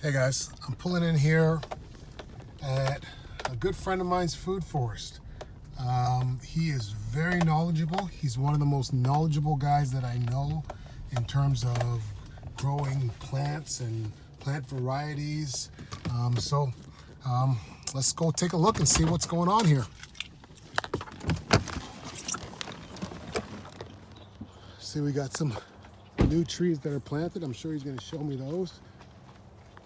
Hey guys, I'm pulling in here at a good friend of mine's food forest. He is very knowledgeable. He's one of the most knowledgeable guys that I know in terms of growing plants and plant varieties. Let's go take a look and see what's going on here. See, we got some new trees that are planted. I'm sure he's going to show me those.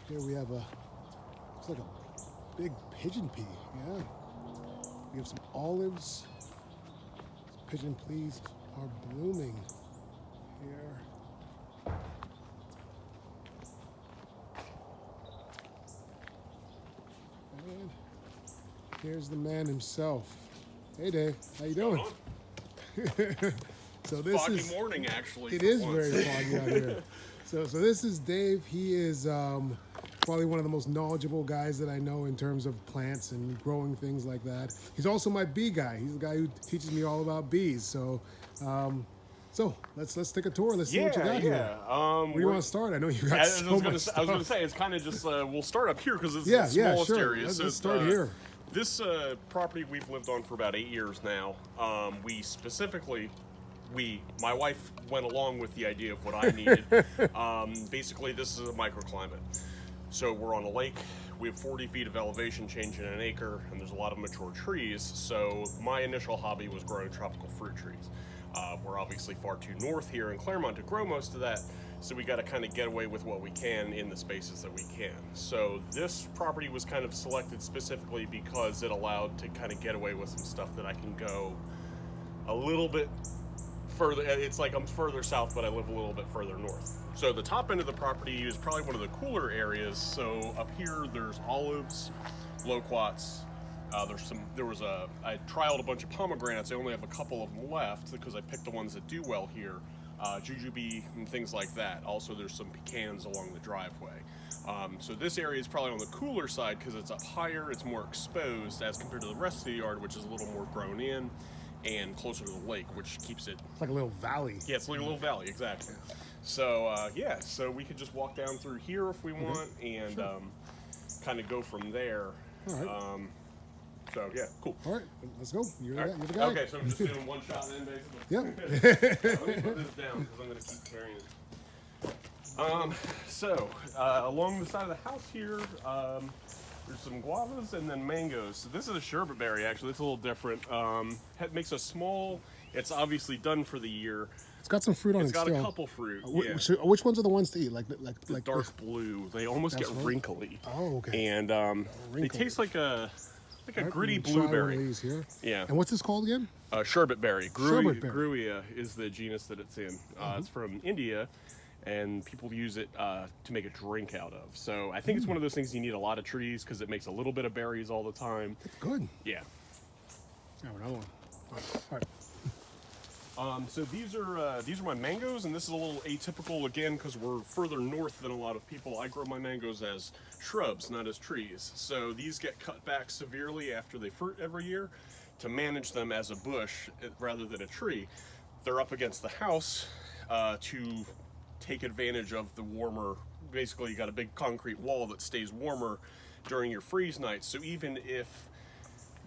Here we have looks like a big pigeon pea, yeah. We have some olives. Pigeon peas are blooming here. And here's the man himself. Hey Dave, how you doing? So this foggy is morning actually. It is very foggy out here. So this is Dave. He is probably one of the most knowledgeable guys that I know in terms of plants and growing things like that. He's also my bee guy. He's the guy who teaches me all about bees. So let's take a tour. Let's see what you got here. Where do you want to start? I know you got so much stuff. I was going to say it's kind of just we'll start up here because it's the smallest sure. area. Let's start here. This property we've lived on for about 8 years now. My wife went along with the idea of what I needed. Basically, this is a microclimate. So we're on a lake. We have 40 feet of elevation change in an acre, and there's a lot of mature trees. So my initial hobby was growing tropical fruit trees. We're obviously far too north here in Claremont to grow most of that, so we got to kind of get away with what we can in the spaces that we can. So this property was kind of selected specifically because it allowed to kind of get away with some stuff that I can go a little bit further. It's like I'm further south, but I live a little bit further north. So the top end of the property is probably one of the cooler areas. So up here, there's olives, loquats. I trialed a bunch of pomegranates. I only have a couple of them left because I picked the ones that do well here. Jujube and things like that. Also, there's some pecans along the driveway. So this area is probably on the cooler side because it's up higher, it's more exposed as compared to the rest of the yard, which is a little more grown in and closer to the lake, which keeps it... It's like a little valley. Yeah, it's like a little valley, exactly. So, so we could just walk down through here if we want and kind of go from there. All right. So, yeah, cool. All right, let's go. You're the guy. Okay, so I'm just doing one shot then, basically? Yeah. Let me put this down because I'm going to keep carrying it. Along the side of the house here, there's some guavas and then mangoes. So this is a sherbet berry, actually. It's a little different. It makes a small... It's obviously done for the year. It's got some fruit on it. It's got a couple fruit. Which ones are the ones to eat? Like dark blue. They almost get wrinkly. Oh, okay. And they taste like a gritty blueberry. These here. Yeah. And what's this called again? Sherbet berry. Sherbet berry. Grumichama is the genus that it's in. It's from India, and people use it to make a drink out of. So I think it's one of those things you need a lot of trees because it makes a little bit of berries all the time. That's good. Yeah. Oh, another one. All right. So these are my mangoes, and this is a little atypical again because we're further north than a lot of people. I grow my mangoes as shrubs, not as trees. So these get cut back severely after they fruit every year to manage them as a bush rather than a tree. They're up against the house to take advantage of the warmer. Basically, you got a big concrete wall that stays warmer during your freeze nights. So even if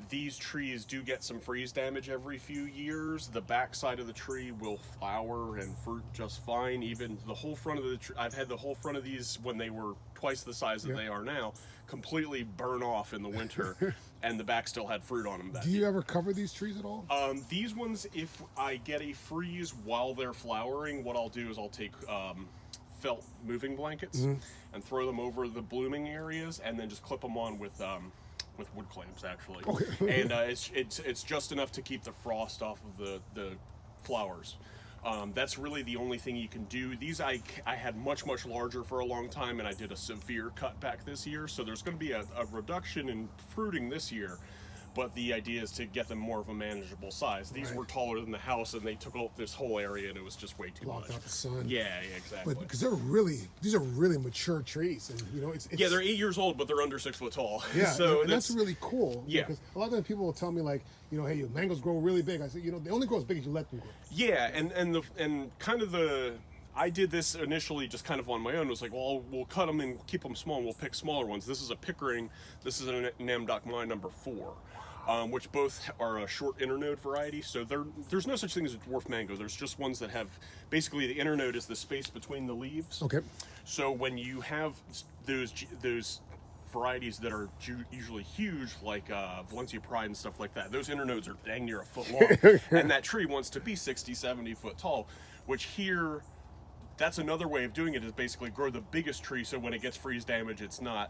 these trees do get some freeze damage every few years, the back side of the tree will flower and fruit just fine. Even the whole front of the tree, I've had the whole front of these when they were twice the size that they are now, completely burn off in the winter, and the back still had fruit on them. Do you ever cover these trees at all? These ones, if I get a freeze while they're flowering, what I'll do is I'll take felt moving blankets and throw them over the blooming areas, and then just clip them on with wood clamps, actually. Okay. And it's just enough to keep the frost off of the flowers. That's really the only thing you can do. These I had much larger for a long time, and I did a severe cutback this year, so there's going to be a reduction in fruiting this year. But the idea is to get them more of a manageable size. These were taller than the house, and they took up this whole area, and it was just way too much. Blocked out the sun. Yeah, exactly. But because these are really mature trees, and it's they're 8 years old, but they're under 6 foot tall. Yeah, so and that's really cool. Yeah. Because a lot of times people will tell me like, hey, your mangoes grow really big. I say, they only grow as big as you let them grow. Yeah, and kind of the I did this initially just kind of on my own. It was like, well, we'll cut them and keep them small, and we'll pick smaller ones. This is a Pickering. This is a Namdokmai number 4. Which both are a short internode variety. So there's no such thing as a dwarf mango. There's just ones that have, basically the internode is the space between the leaves. Okay. So when you have those varieties that are usually huge, like Valencia Pride and stuff like that, those internodes are dang near a foot long. And that tree wants to be 60, 70 foot tall, which here, that's another way of doing it, is basically grow the biggest tree so when it gets freeze damage, it's not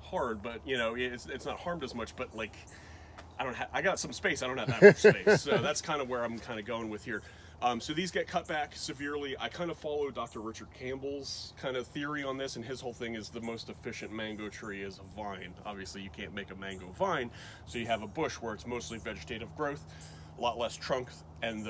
hard, but it's not harmed as much, but like, I got some space. I don't have that much space. So that's kind of where I'm kind of going with here. So these get cut back severely. I kind of follow Dr. Richard Campbell's kind of theory on this, and his whole thing is the most efficient mango tree is a vine. Obviously, you can't make a mango vine, so you have a bush where it's mostly vegetative growth, a lot less trunk, and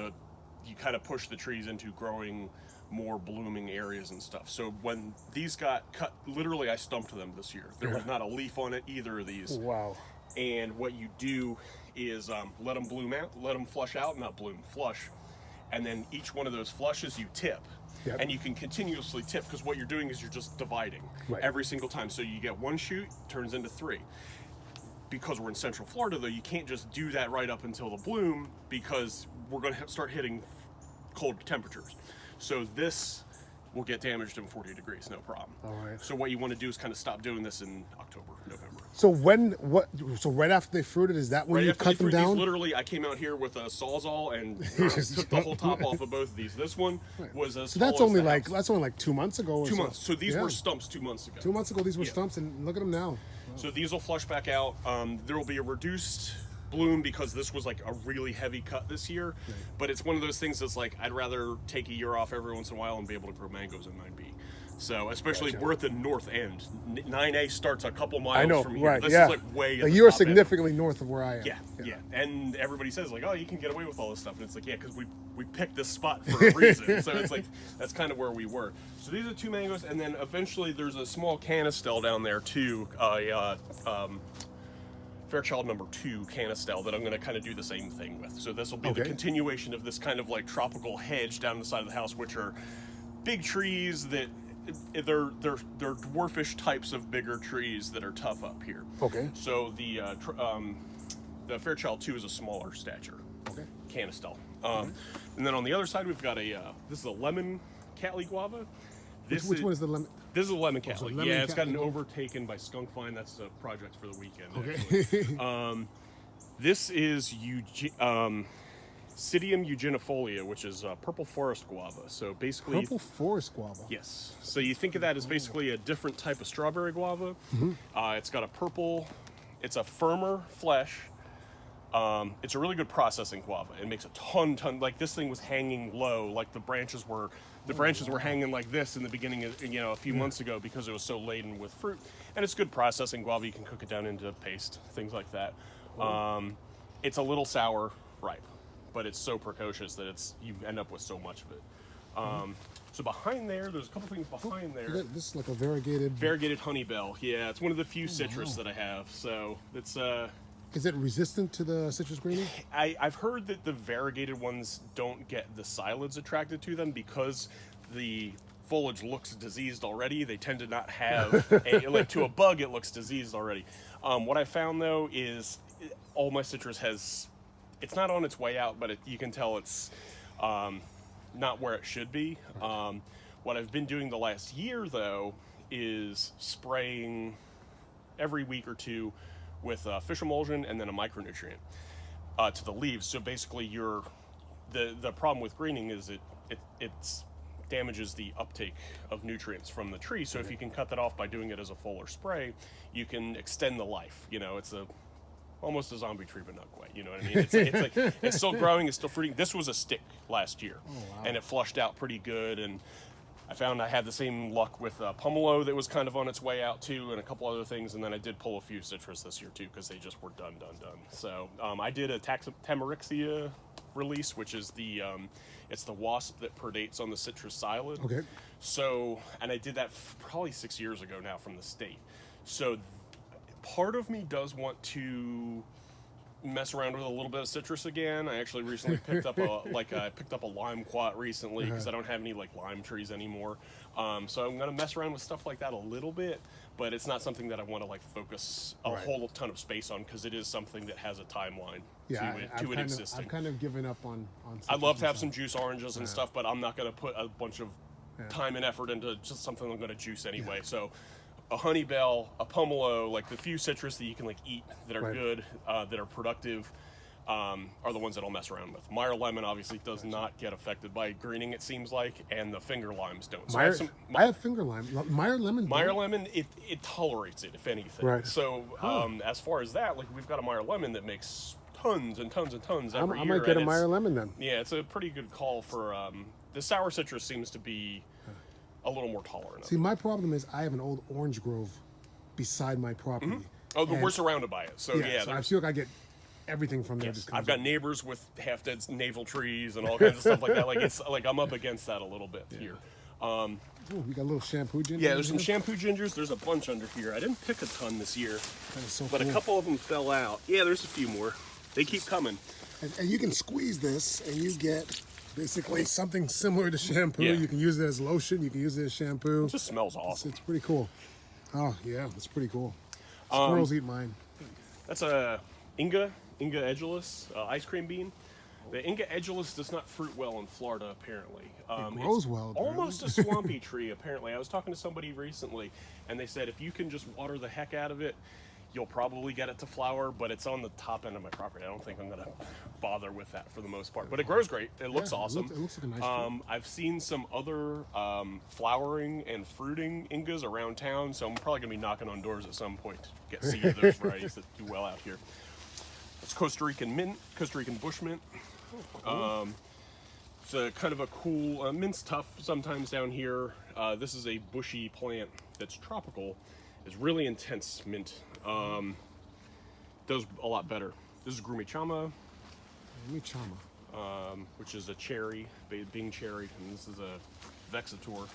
you kind of push the trees into growing more blooming areas and stuff. So when these got cut, literally I stumped them this year. There was not a leaf on it, either of these. Wow. And what you do is let them bloom out, let them flush out, not bloom, flush. And then each one of those flushes you tip. Yep. And you can continuously tip, because what you're doing is you're just dividing every single time. So you get one shoot, turns into 3. Because we're in Central Florida, though, you can't just do that right up until the bloom, because we're going to start hitting cold temperatures. So this will get damaged in 40 degrees, no problem. All right. So what you want to do is kind of stop doing this in October, November. So So right after they fruited, is that when you cut them down? Literally, I came out here with a Sawzall and took the whole top off of both of these. This one was as so that's only like 2 months ago. 2 months. So these were stumps 2 months ago. 2 months ago, these were stumps, and look at them now. Wow. So these will flush back out. There will be a reduced bloom because this was like a really heavy cut this year. Right. But it's one of those things that's like, I'd rather take a year off every once in a while and be able to grow mangoes in 9B. So especially we're at the north end. 9A starts a couple miles from here. Right, this is like way at the you're top significantly north of where I am. Yeah. And everybody says like, oh, you can get away with all this stuff. And it's like, yeah, because we picked this spot for a reason. So it's like, that's kind of where we were. So these are 2 mangoes. And then eventually there's a small canistel down there too. Fairchild number 2 canistel that I'm going to kind of do the same thing with. So this will be the continuation of this kind of like tropical hedge down the side of the house, which are big trees that they're dwarfish types of bigger trees that are tough up here. Okay. So the Fairchild 2 is a smaller stature. Okay. Canistel. And then on the other side we've got this is a lemon Cattleya guava. Which one is the lemon? This is a lemon Cattleya. Yeah, it's gotten overtaken by skunk vine. That's a project for the weekend. Okay. This is Psidium eugenifolia, which is purple forest guava. So basically, purple forest guava. Yes. So you think of that as basically a different type of strawberry guava. Mm-hmm. It's got it's a firmer flesh. It's a really good processing guava. It makes a ton. Like this thing was hanging low. Like the branches were hanging like this in the beginning of, a few months ago because it was so laden with fruit. And it's good processing guava. You can cook it down into paste, things like that. It's a little sour ripe, but it's so precocious that you end up with so much of it. So behind there's a couple things behind there. This is like a variegated honeybell. Yeah, it's one of the few citrus that I have. So it's Is it resistant to the citrus greening? I've heard that the variegated ones don't get the psyllids attracted to them because the foliage looks diseased already. They tend to not have like to a bug it looks diseased already. What I found though is all my citrus it's not on its way out, but you can tell it's not where it should be. What I've been doing the last year though is spraying every week or two with fish emulsion and then a micronutrient to the leaves. So basically the problem with greening is it damages the uptake of nutrients from the tree. So if you can cut that off by doing it as a foliar spray, you can extend the life. It's almost a zombie tree, but not quite. You know what I mean? It's like it's still growing, it's still fruiting. This was a stick last year, and it flushed out pretty good. And I found I had the same luck with pomelo that was kind of on its way out too, and a couple other things. And then I did pull a few citrus this year too because they just were done. So I did a Tamarixia release, which is it's the wasp that predates on the citrus psyllid. Okay. So, and I did that probably 6 years ago now from the state. So part of me does want to mess around with a little bit of citrus again. I actually recently picked up a lime quat recently because I don't have any like lime trees anymore. So I'm gonna mess around with stuff like that a little bit, but it's not something that I want to like focus a whole ton of space on because it is something that has a timeline to it existing. I've kind of given up on I'd love to have some juice oranges and stuff, but I'm not gonna put a bunch of time and effort into just something I'm gonna juice anyway. So a honey bell, a pomelo, like the few citrus that you can like eat that are good, that are productive, are the ones that I'll mess around with. Meyer lemon obviously does not get affected by greening, it seems like, and the finger limes don't. So I have finger lime. Meyer lemon. It tolerates it, if anything. Right. So as far as that, like we've got a Meyer lemon that makes tons and tons and tons every year. I might get a Meyer lemon then. Yeah, it's a pretty good call for the sour citrus seems to be a little more tolerant. See, my problem is I have an old orange grove beside my property. Oh, but we're surrounded by it, so so I feel like I get everything from there. I've got neighbors with half-dead navel trees and all kinds of stuff like that. Like it's like I'm up against that a little bit here. We got little shampoo gingers. Yeah, there's some shampoo gingers. There's a bunch under here. I didn't pick a ton this year, but cool. a couple of them fell out. Yeah, there's a few more. They keep coming. And you can squeeze this, and you get basically something similar to shampoo. Yeah. You can use it as lotion. You can use it as shampoo. It just smells awesome. It's pretty cool. Oh yeah, that's pretty cool. Squirrels eat mine. That's a Inga edulis ice cream bean. The Inga edulis does not fruit well in Florida, apparently. It grows well. Almost a swampy tree, apparently. I was talking to somebody recently, and they said if you can just water the heck out of it, you'll probably get it to flower, but it's on the top end of my property. I don't think I'm going to bother with that for the most part. But it grows great. It looks awesome. It looks like a nice fruit. I've seen some other flowering and fruiting Ingas around town, so I'm probably going to be knocking on doors at some point to get seed of those varieties that do well out here. It's Costa Rican mint, Costa Rican bush mint. It's a kind of a cool, mint's tough sometimes down here. This is a bushy plant that's tropical. It's really intense mint. Does a lot better. This is Grumichama. Which is a cherry, Bing cherry, and this is a Vexator,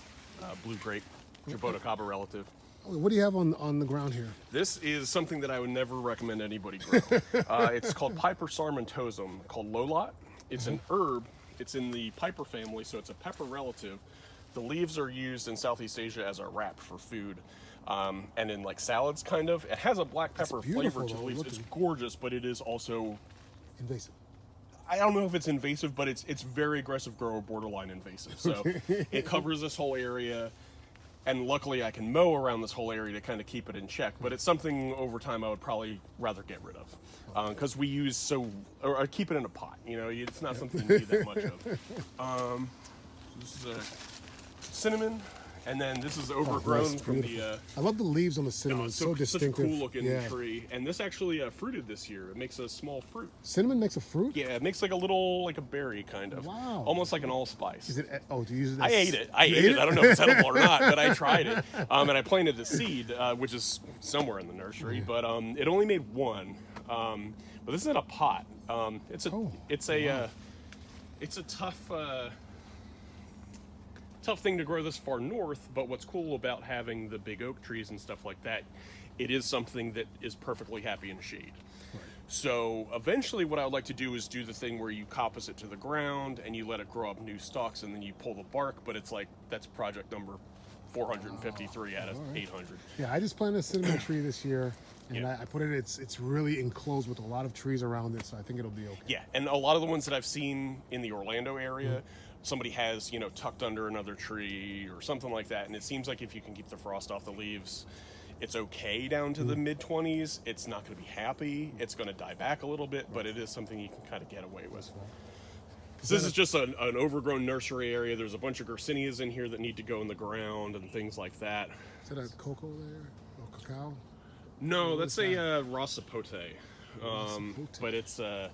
blue grape, Jaboticaba relative. What do you have on the ground here? This is something that I would never recommend anybody grow. It's called Piper Sarmantosum, called lolot. It's an herb. It's in the Piper family, so it's a pepper relative. The leaves are used in Southeast Asia as a wrap for food. And in like salads, kind of. It has a black pepper flavor to the leaves. It's gorgeous, but it is also invasive. I don't know if it's invasive, but it's very aggressive grower, borderline invasive. So it covers this whole area, and luckily I can mow around this whole area to kind of keep it in check. But it's something over time I would probably rather get rid of because we use or keep it in a pot. You know, it's not something you need that much of. This is a cinnamon. And then this is overgrown from the. I love the leaves on the cinnamon. It's so distinctive. Such a cool looking tree. And this actually fruited this year. It makes a small fruit. Cinnamon makes a fruit? Yeah, it makes like a berry kind of. Wow. Almost like an allspice. Is it? Oh, do you use it? I ate it. I don't know if it's edible or not, but I tried it. And I planted a seed, which is somewhere in the nursery. But it only made one. But this is in a pot. It's a tough thing to grow this far north, but what's cool about having the big oak trees and stuff like that, it is something that is perfectly happy in shade. Right. So eventually what I would like to do is do the thing where you coppice it to the ground and you let it grow up new stalks and then you pull the bark, but it's like, that's project number 453 out of 800. Yeah, I just planted a cinnamon tree this year. And I put it, it's really enclosed with a lot of trees around it, so I think it'll be okay. Yeah, and a lot of the ones that I've seen in the Orlando area, somebody has, tucked under another tree or something like that, and it seems like if you can keep the frost off the leaves, it's okay down to the mid-20s. It's not going to be happy. It's going to die back a little bit, but it is something you can kind of get away with. So this is just an overgrown nursery area. There's a bunch of garcinias in here that need to go in the ground and things like that. Is that a cocoa there? Or cacao? No, that's a raw sapote. But it's, I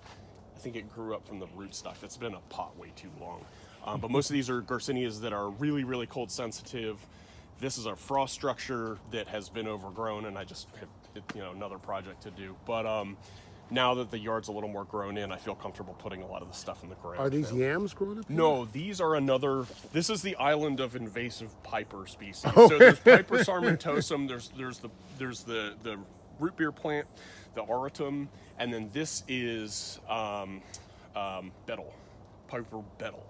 think it grew up from the rootstock. That's been in a pot way too long. But most of these are garcinias that are really, really cold sensitive. This is a frost structure that has been overgrown, and I just have another project to do. But now that the yard's a little more grown in, I feel comfortable putting a lot of the stuff in the ground. Are these yams growing up here? No, these are this is the island of invasive Piper species. So there's Piper Sarmantosum, there's the root beer plant, the Autumn, and then this is betel, Piper betel.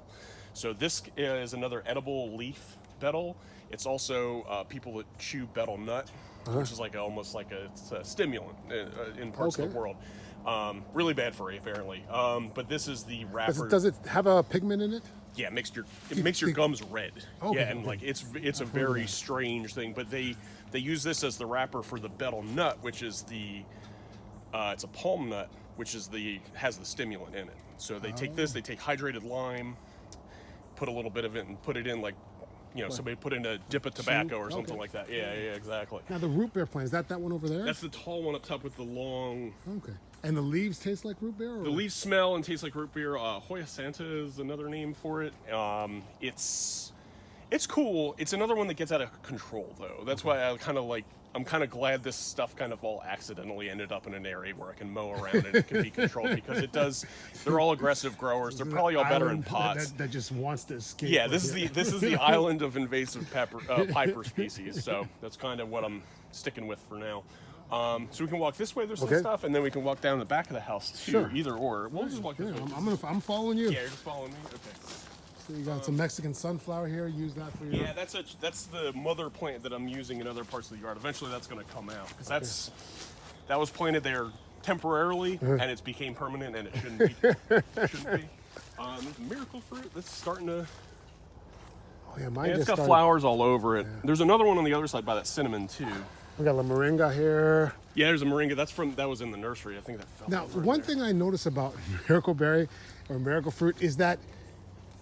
So this is another edible leaf betel. It's also people that chew betel nut, which is like almost like it's a stimulant in parts of the world. Really bad for you, apparently. But this is the wrapper. Does it have a pigment in it? Yeah, it makes your gums red. Okay, yeah, and like it's a very strange thing. But they use this as the wrapper for the betel nut, which is it's a palm nut, which is has the stimulant in it. So they take this, they take hydrated lime, put a little bit of it, and put it in like, somebody put in a dip of tobacco or something like that. Yeah, exactly. Now the root beer plant, is that one over there? That's the tall one up top with the long. Okay. And the leaves taste like root beer? Or? The leaves smell and taste like root beer. Hoya Santa is another name for it. It's cool. It's another one that gets out of control, though. That's why I'm kind of glad this stuff kind of all accidentally ended up in an area where I can mow around and it can be controlled, because it does. They're all aggressive growers. They're probably all better in pots. That just wants to escape. Yeah, this is the island of invasive piper species. So that's kind of what I'm sticking with for now. So we can walk this way. There's some stuff, and then we can walk down the back of the house too. Sure. Either or. We'll just walk this way. I'm following you. Yeah, you're just following me. Okay. So you got some Mexican sunflower here. Use that for your... Yeah, that's the mother plant that I'm using in other parts of the yard. Eventually, that's going to come out, because that was planted there temporarily, and it's became permanent, and it shouldn't be. There's a miracle fruit that's starting to. Oh yeah, mine it's got flowers all over it. Yeah. There's another one on the other side by that cinnamon too. We got a Moringa here. Yeah, there's a Moringa. That was in the nursery. I think that fell. Now, one thing I notice about miracle berry or miracle fruit is that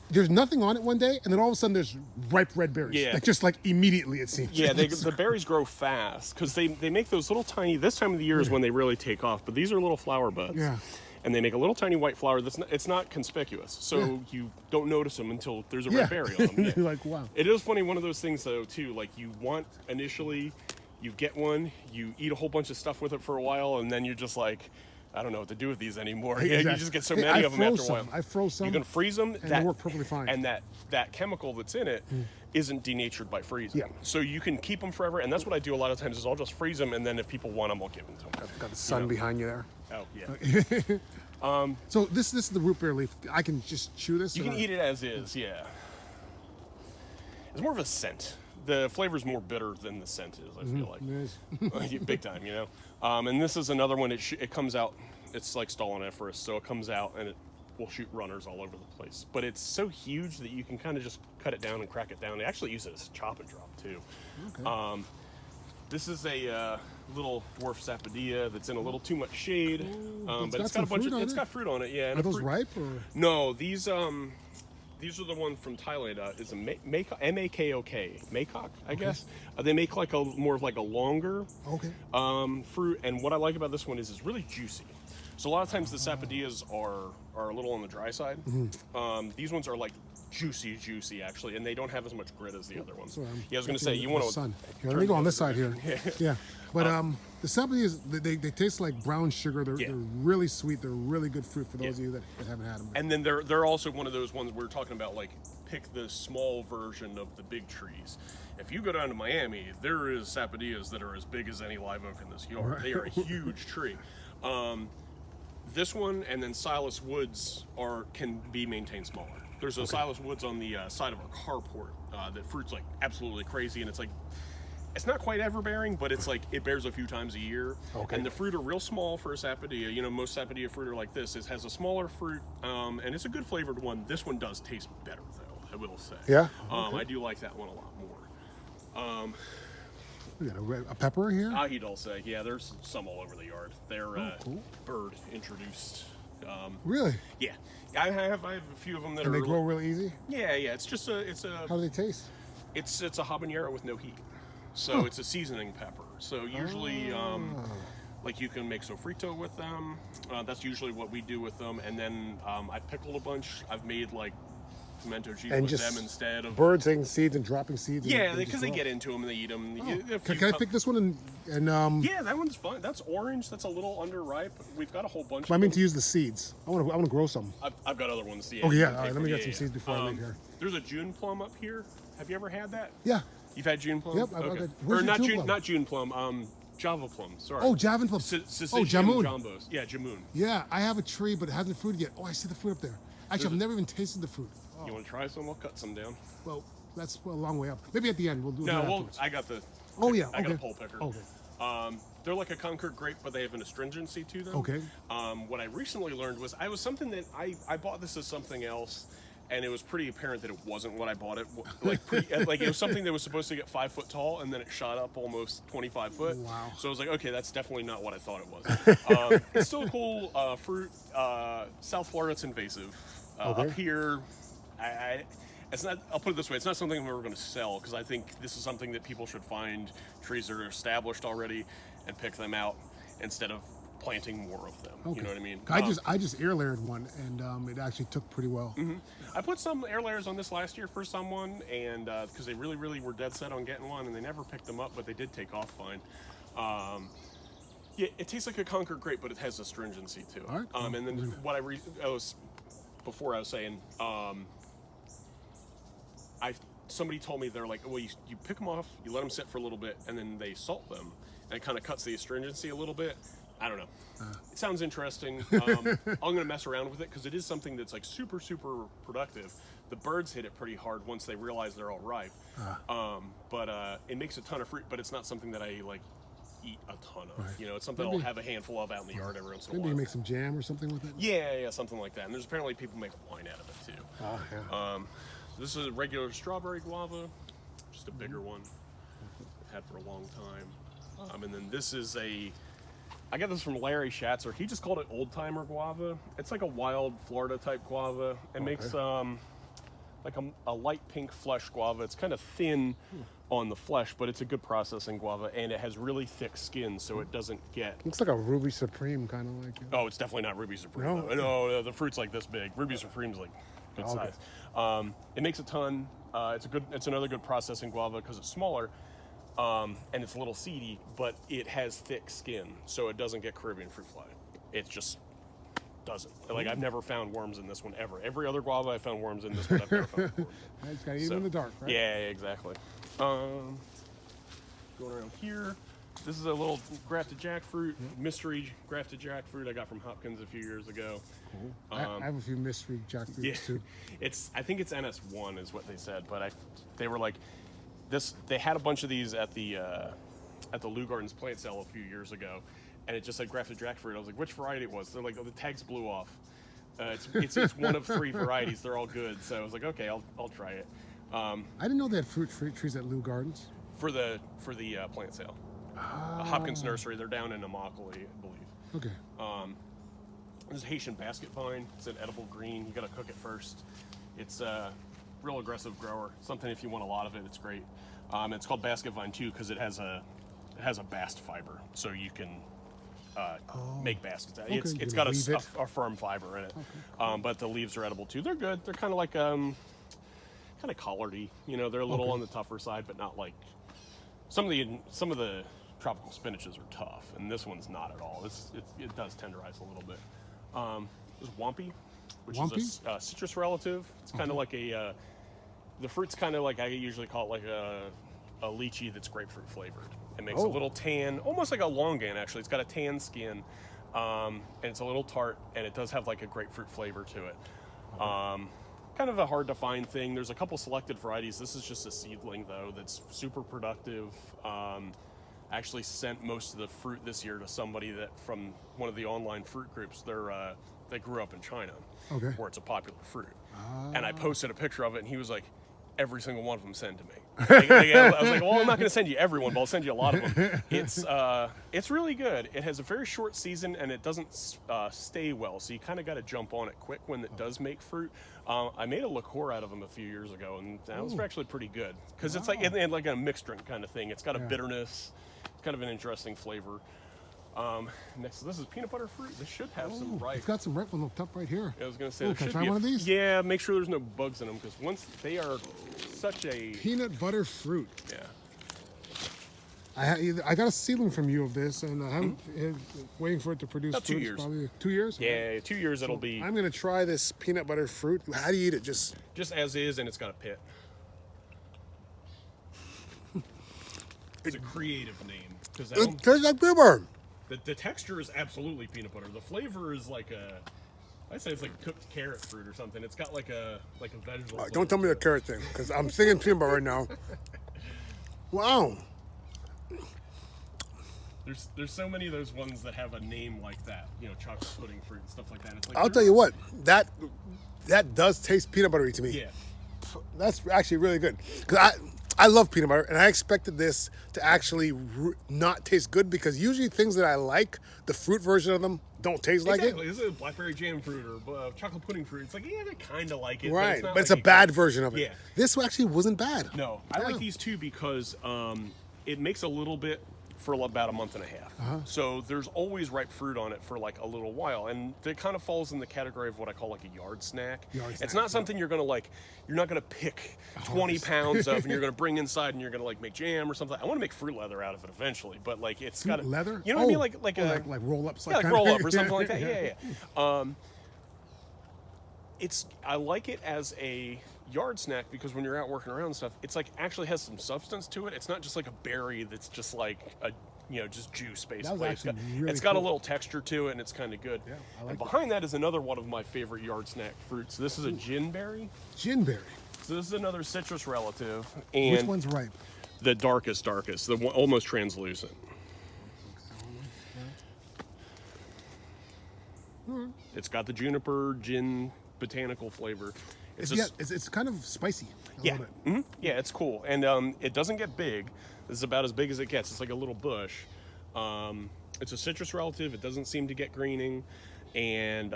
there's nothing on it one day, and then all of a sudden there's ripe red berries. Yeah. Just like immediately, it seems. Yeah, the berries grow fast because they make those little tiny. This time of the year is when they really take off. But these are little flower buds. Yeah. And they make a little tiny white flower. It's not conspicuous, so you don't notice them until there's a red berry on them. You're like, wow. It is funny. One of those things, though, too. Like you want initially. You get one, you eat a whole bunch of stuff with it for a while, and then you're just like, I don't know what to do with these anymore. Exactly. Yeah, you just get so many of them after a while. I froze some. You can freeze them. And they work perfectly fine. And that chemical that's in it isn't denatured by freezing. Yeah. So you can keep them forever, and that's what I do a lot of times is I'll just freeze them, and then if people want them, I'll give them to them. I've got the sun behind you there. Oh, yeah. So this is the root beer leaf. I can just chew this? You can eat it as is, yeah. It's more of a scent. The flavor's more bitter than the scent is, I feel like. Big time, And this is another one, it comes out, it's like stoloniferous, so it comes out and it will shoot runners all over the place. But it's so huge that you can kind of just cut it down and crack it down. They actually use it as a chop and drop, too. Okay. This is a little dwarf sapodilla that's in a little too much shade. But it's got a bunch of, it's got fruit on it, yeah. Are those ripe, or? No, these are the one from Thailand. It's a M-A-K-O-K, Makok, I guess. They make like more of like a longer fruit, and what I like about this one is it's really juicy. So a lot of times the sapodillas are a little on the dry side. These ones are like juicy actually, and they don't have as much grit as the other ones. I was going to say you want to. Here, let me go on this side here. Yeah, but the sapodillas they taste like brown sugar. They're really sweet. They're really good fruit for those of you that haven't had them. And then they're also one of those ones we're talking about, like pick the small version of the big trees. If you go down to Miami, there is sapodillas that are as big as any live oak in this yard. They are a huge tree. This one and then Silas Woods can be maintained smaller. There's a Silas Woods on the side of our carport that fruits like absolutely crazy, and it's not quite ever-bearing, but it's like it bears a few times a year. And the fruit are real small for a sapodilla. Most sapodilla fruit are like this. It has a smaller fruit, and it's a good flavored one. This one does taste better, though, I will say. Yeah? I do like that one a lot more. We got a pepper here? Ahi dulce. Yeah, there's some all over the yard. They're bird introduced. Really? Yeah. I have a few of them that and they grow really easy? Yeah. It's just a. How do they taste? It's a habanero with no heat, so it's a seasoning pepper. So usually, like you can make sofrito with them. That's usually what we do with them. And then I pickled a bunch. I've made like pimento cheese with them instead of birds eating seeds and dropping seeds. Yeah, because they get into them and they eat them. Can I pick this one and yeah, that one's fine. That's orange. That's a little underripe. We've got a whole bunch. I mean to use the seeds. I want to grow some. I've got other ones. Yeah. Oh yeah. All right, let me get some seeds before I leave here. There's a June plum up here. Have you ever had that? Yeah. You've had June plum? Yep. Okay. Or not June plum. Java plum. Sorry. Oh, Javan plum. Syzygium Jamun. jambos. Yeah, Jamun. Yeah, I have a tree, but it hasn't fruited yet. Oh, I see the fruit up there. Actually, I've never even tasted the fruit. You want to try some? I'll cut some down. Well, that's a long way up. Maybe at the end we'll do it. No, afterwards. I got the. Oh yeah. I got a Okay. pole picker. Okay. They're like a Concord grape, but they have an astringency to them. Okay. What I recently learned was I was something that I bought this as something else, and it was pretty apparent that it wasn't what I bought it. Like it was something that was supposed to get 5 foot tall, and then it shot up almost 25 foot. Wow. So I was like, okay, that's definitely not what I thought it was. It's still a cool fruit. South Florida, it's invasive. Up here, it's not. I'll put it this way: it's not something we're going to sell because I think this is something that people should find trees that are established already and pick them out instead of planting more of them. Okay. You know what I mean? I just air layered one, and it actually took pretty well. I put some air layers on this last year for someone, and because they really were dead set on getting one, and they never picked them up, but they did take off fine. Yeah, it tastes like a Concord grape, but it has astringency to it. All right. And then what before I was saying, somebody told me they're like, well, you pick them off, you let them sit for a little bit, and then they salt them, and it kind of cuts the astringency a little bit. I don't know. It sounds interesting. I'm gonna mess around with it because it is something that's like super productive. The birds hit it pretty hard once they realize they're all ripe. But it makes a ton of fruit, but it's not something that I like eat a ton of. Right. You know, it's something I'll have a handful of out in the yard every once in a Maybe while. you make some jam or something with it. Yeah, something like that. And there's apparently people make wine out of it too. Yeah. This is a regular strawberry guava, just a bigger one. I've had for a long time. And then this is I got this from Larry Schatzer. He just called it Old Timer Guava. It's like a wild Florida type guava. It makes like a light pink flesh guava. It's kind of thin on the flesh, but it's a good processing guava, and it has really thick skin, so it doesn't get. Looks like a Ruby Supreme, kind of like. Oh, it's definitely not Ruby Supreme. No? No, the fruit's like this big. Ruby Supreme's like good size. It makes a ton. It's another good processing guava because it's smaller. And it's a little seedy, but it has thick skin, so it doesn't get Caribbean fruit fly. It just doesn't. Like, I've never found worms in this one ever. Every other guava I found worms in, this one I've never found worms. I just gotta eat them in the dark, right? Yeah, exactly. Going around here, this is a little grafted jackfruit, mystery grafted jackfruit I got from Hopkins a few years ago. Cool. I have a few mystery jackfruits too. I think it's NS1 is what they said, but they were like, they had a bunch of these at the Lou Gardens plant sale a few years ago, and it just said grafted jackfruit. I was like, which variety it was? They're like, oh, the tags blew off. It's one of 3 varieties. They're all good. So I was like, okay, I'll try it. I didn't know they had fruit trees at Lou Gardens. For the plant sale. Hopkins Nursery. They're down in Immokalee, I believe. Okay. This is Haitian basket vine. It's an edible green. You got to cook it first. It's real aggressive grower. Something if you want a lot of it, it's great. It's called basket vine too because it has a bast fiber, so you can make baskets. It's got a firm fiber in it. Okay. But the leaves are edible too. They're good. They're kind of like kind of collardy. You know, they're a little on the tougher side, but not like some of the tropical spinaches are tough, and this one's not at all. It does tenderize a little bit. There's Wampy, which is a citrus relative. It's kind of like the fruit's kind of like I usually call it like a lychee that's grapefruit flavored. It makes a little tan, almost like a longan actually. It's got a tan skin, and it's a little tart, and it does have like a grapefruit flavor to it. Kind of a hard to find thing. There's a couple selected varieties. This is just a seedling though that's super productive. Actually sent most of the fruit this year to somebody that from one of the online fruit groups. They grew up in China, where it's a popular fruit. And I posted a picture of it, and he was like, every single one of them send to me. I was like, well, I'm not going to send you everyone, but I'll send you a lot of them. It's really good. It has a very short season, and it doesn't stay well, so you kind of got to jump on it quick when it does make fruit. I made a liqueur out of them a few years ago, and that was actually pretty good because it's like like a mixed drink kind of thing. It's got a bitterness, kind of an interesting flavor. Next, this is peanut butter fruit. This should have some ripe. It's got some ripe on the top right here. I was going to say, can I try one of these? Yeah, make sure there's no bugs in them because once they are such a peanut butter fruit. Yeah. I got a seedling from you of this, and I'm waiting for it to produce. About 2 years. Probably 2 years. Yeah, 2 years it'll be. I'm gonna try this peanut butter fruit. How do you eat it? Just as is, and it's got a pit. It's a creative name because It tastes like peanut butter. the texture is absolutely peanut butter. The flavor is like I'd say it's like cooked carrot fruit or something. It's got like a vegetable. Don't tell me the carrot thing, because I'm thinking peanut butter right now. Wow. There's so many of those ones that have a name like that, you know, chocolate pudding fruit and stuff like that. It's like I'll tell you what, that does taste peanut buttery to me. Yeah. That's actually really good. Because I love peanut butter, and I expected this to actually not taste good, because usually things that I like, the fruit version of them, don't taste like it. Exactly. This is a blackberry jam fruit or chocolate pudding fruit. It's like, yeah, they kind of like it. Right, but but it's like a bad version of it. Yeah. This actually wasn't bad. No, I like these too because it makes a little bit for about a month and a half. So there's always ripe fruit on it for like a little while, and it kind of falls in the category of what I call like a yard snack. It's not something you're not gonna pick 20 pounds of and you're gonna bring inside and you're gonna like make jam or something. I want to make fruit leather out of it eventually, but like it's got leather. You know what I mean? Like roll ups. Yeah, like roll up or something like that. Yeah. I like it as a yard snack because when you're out working around and stuff, it's like actually has some substance to it. It's not just like a berry that's just like a just juice basically. It's got a little texture to it and it's kind of good. Yeah, I like and behind that is another one of my favorite yard snack fruits. This is a gin berry. Gin berry. So this is another citrus relative. And which one's ripe? The darkest, the one almost translucent. It's got the juniper gin botanical flavor. It's kind of spicy. Yeah, yeah, it's cool, and it doesn't get big. This is about as big as it gets. It's like a little bush. It's a citrus relative. It doesn't seem to get greening, and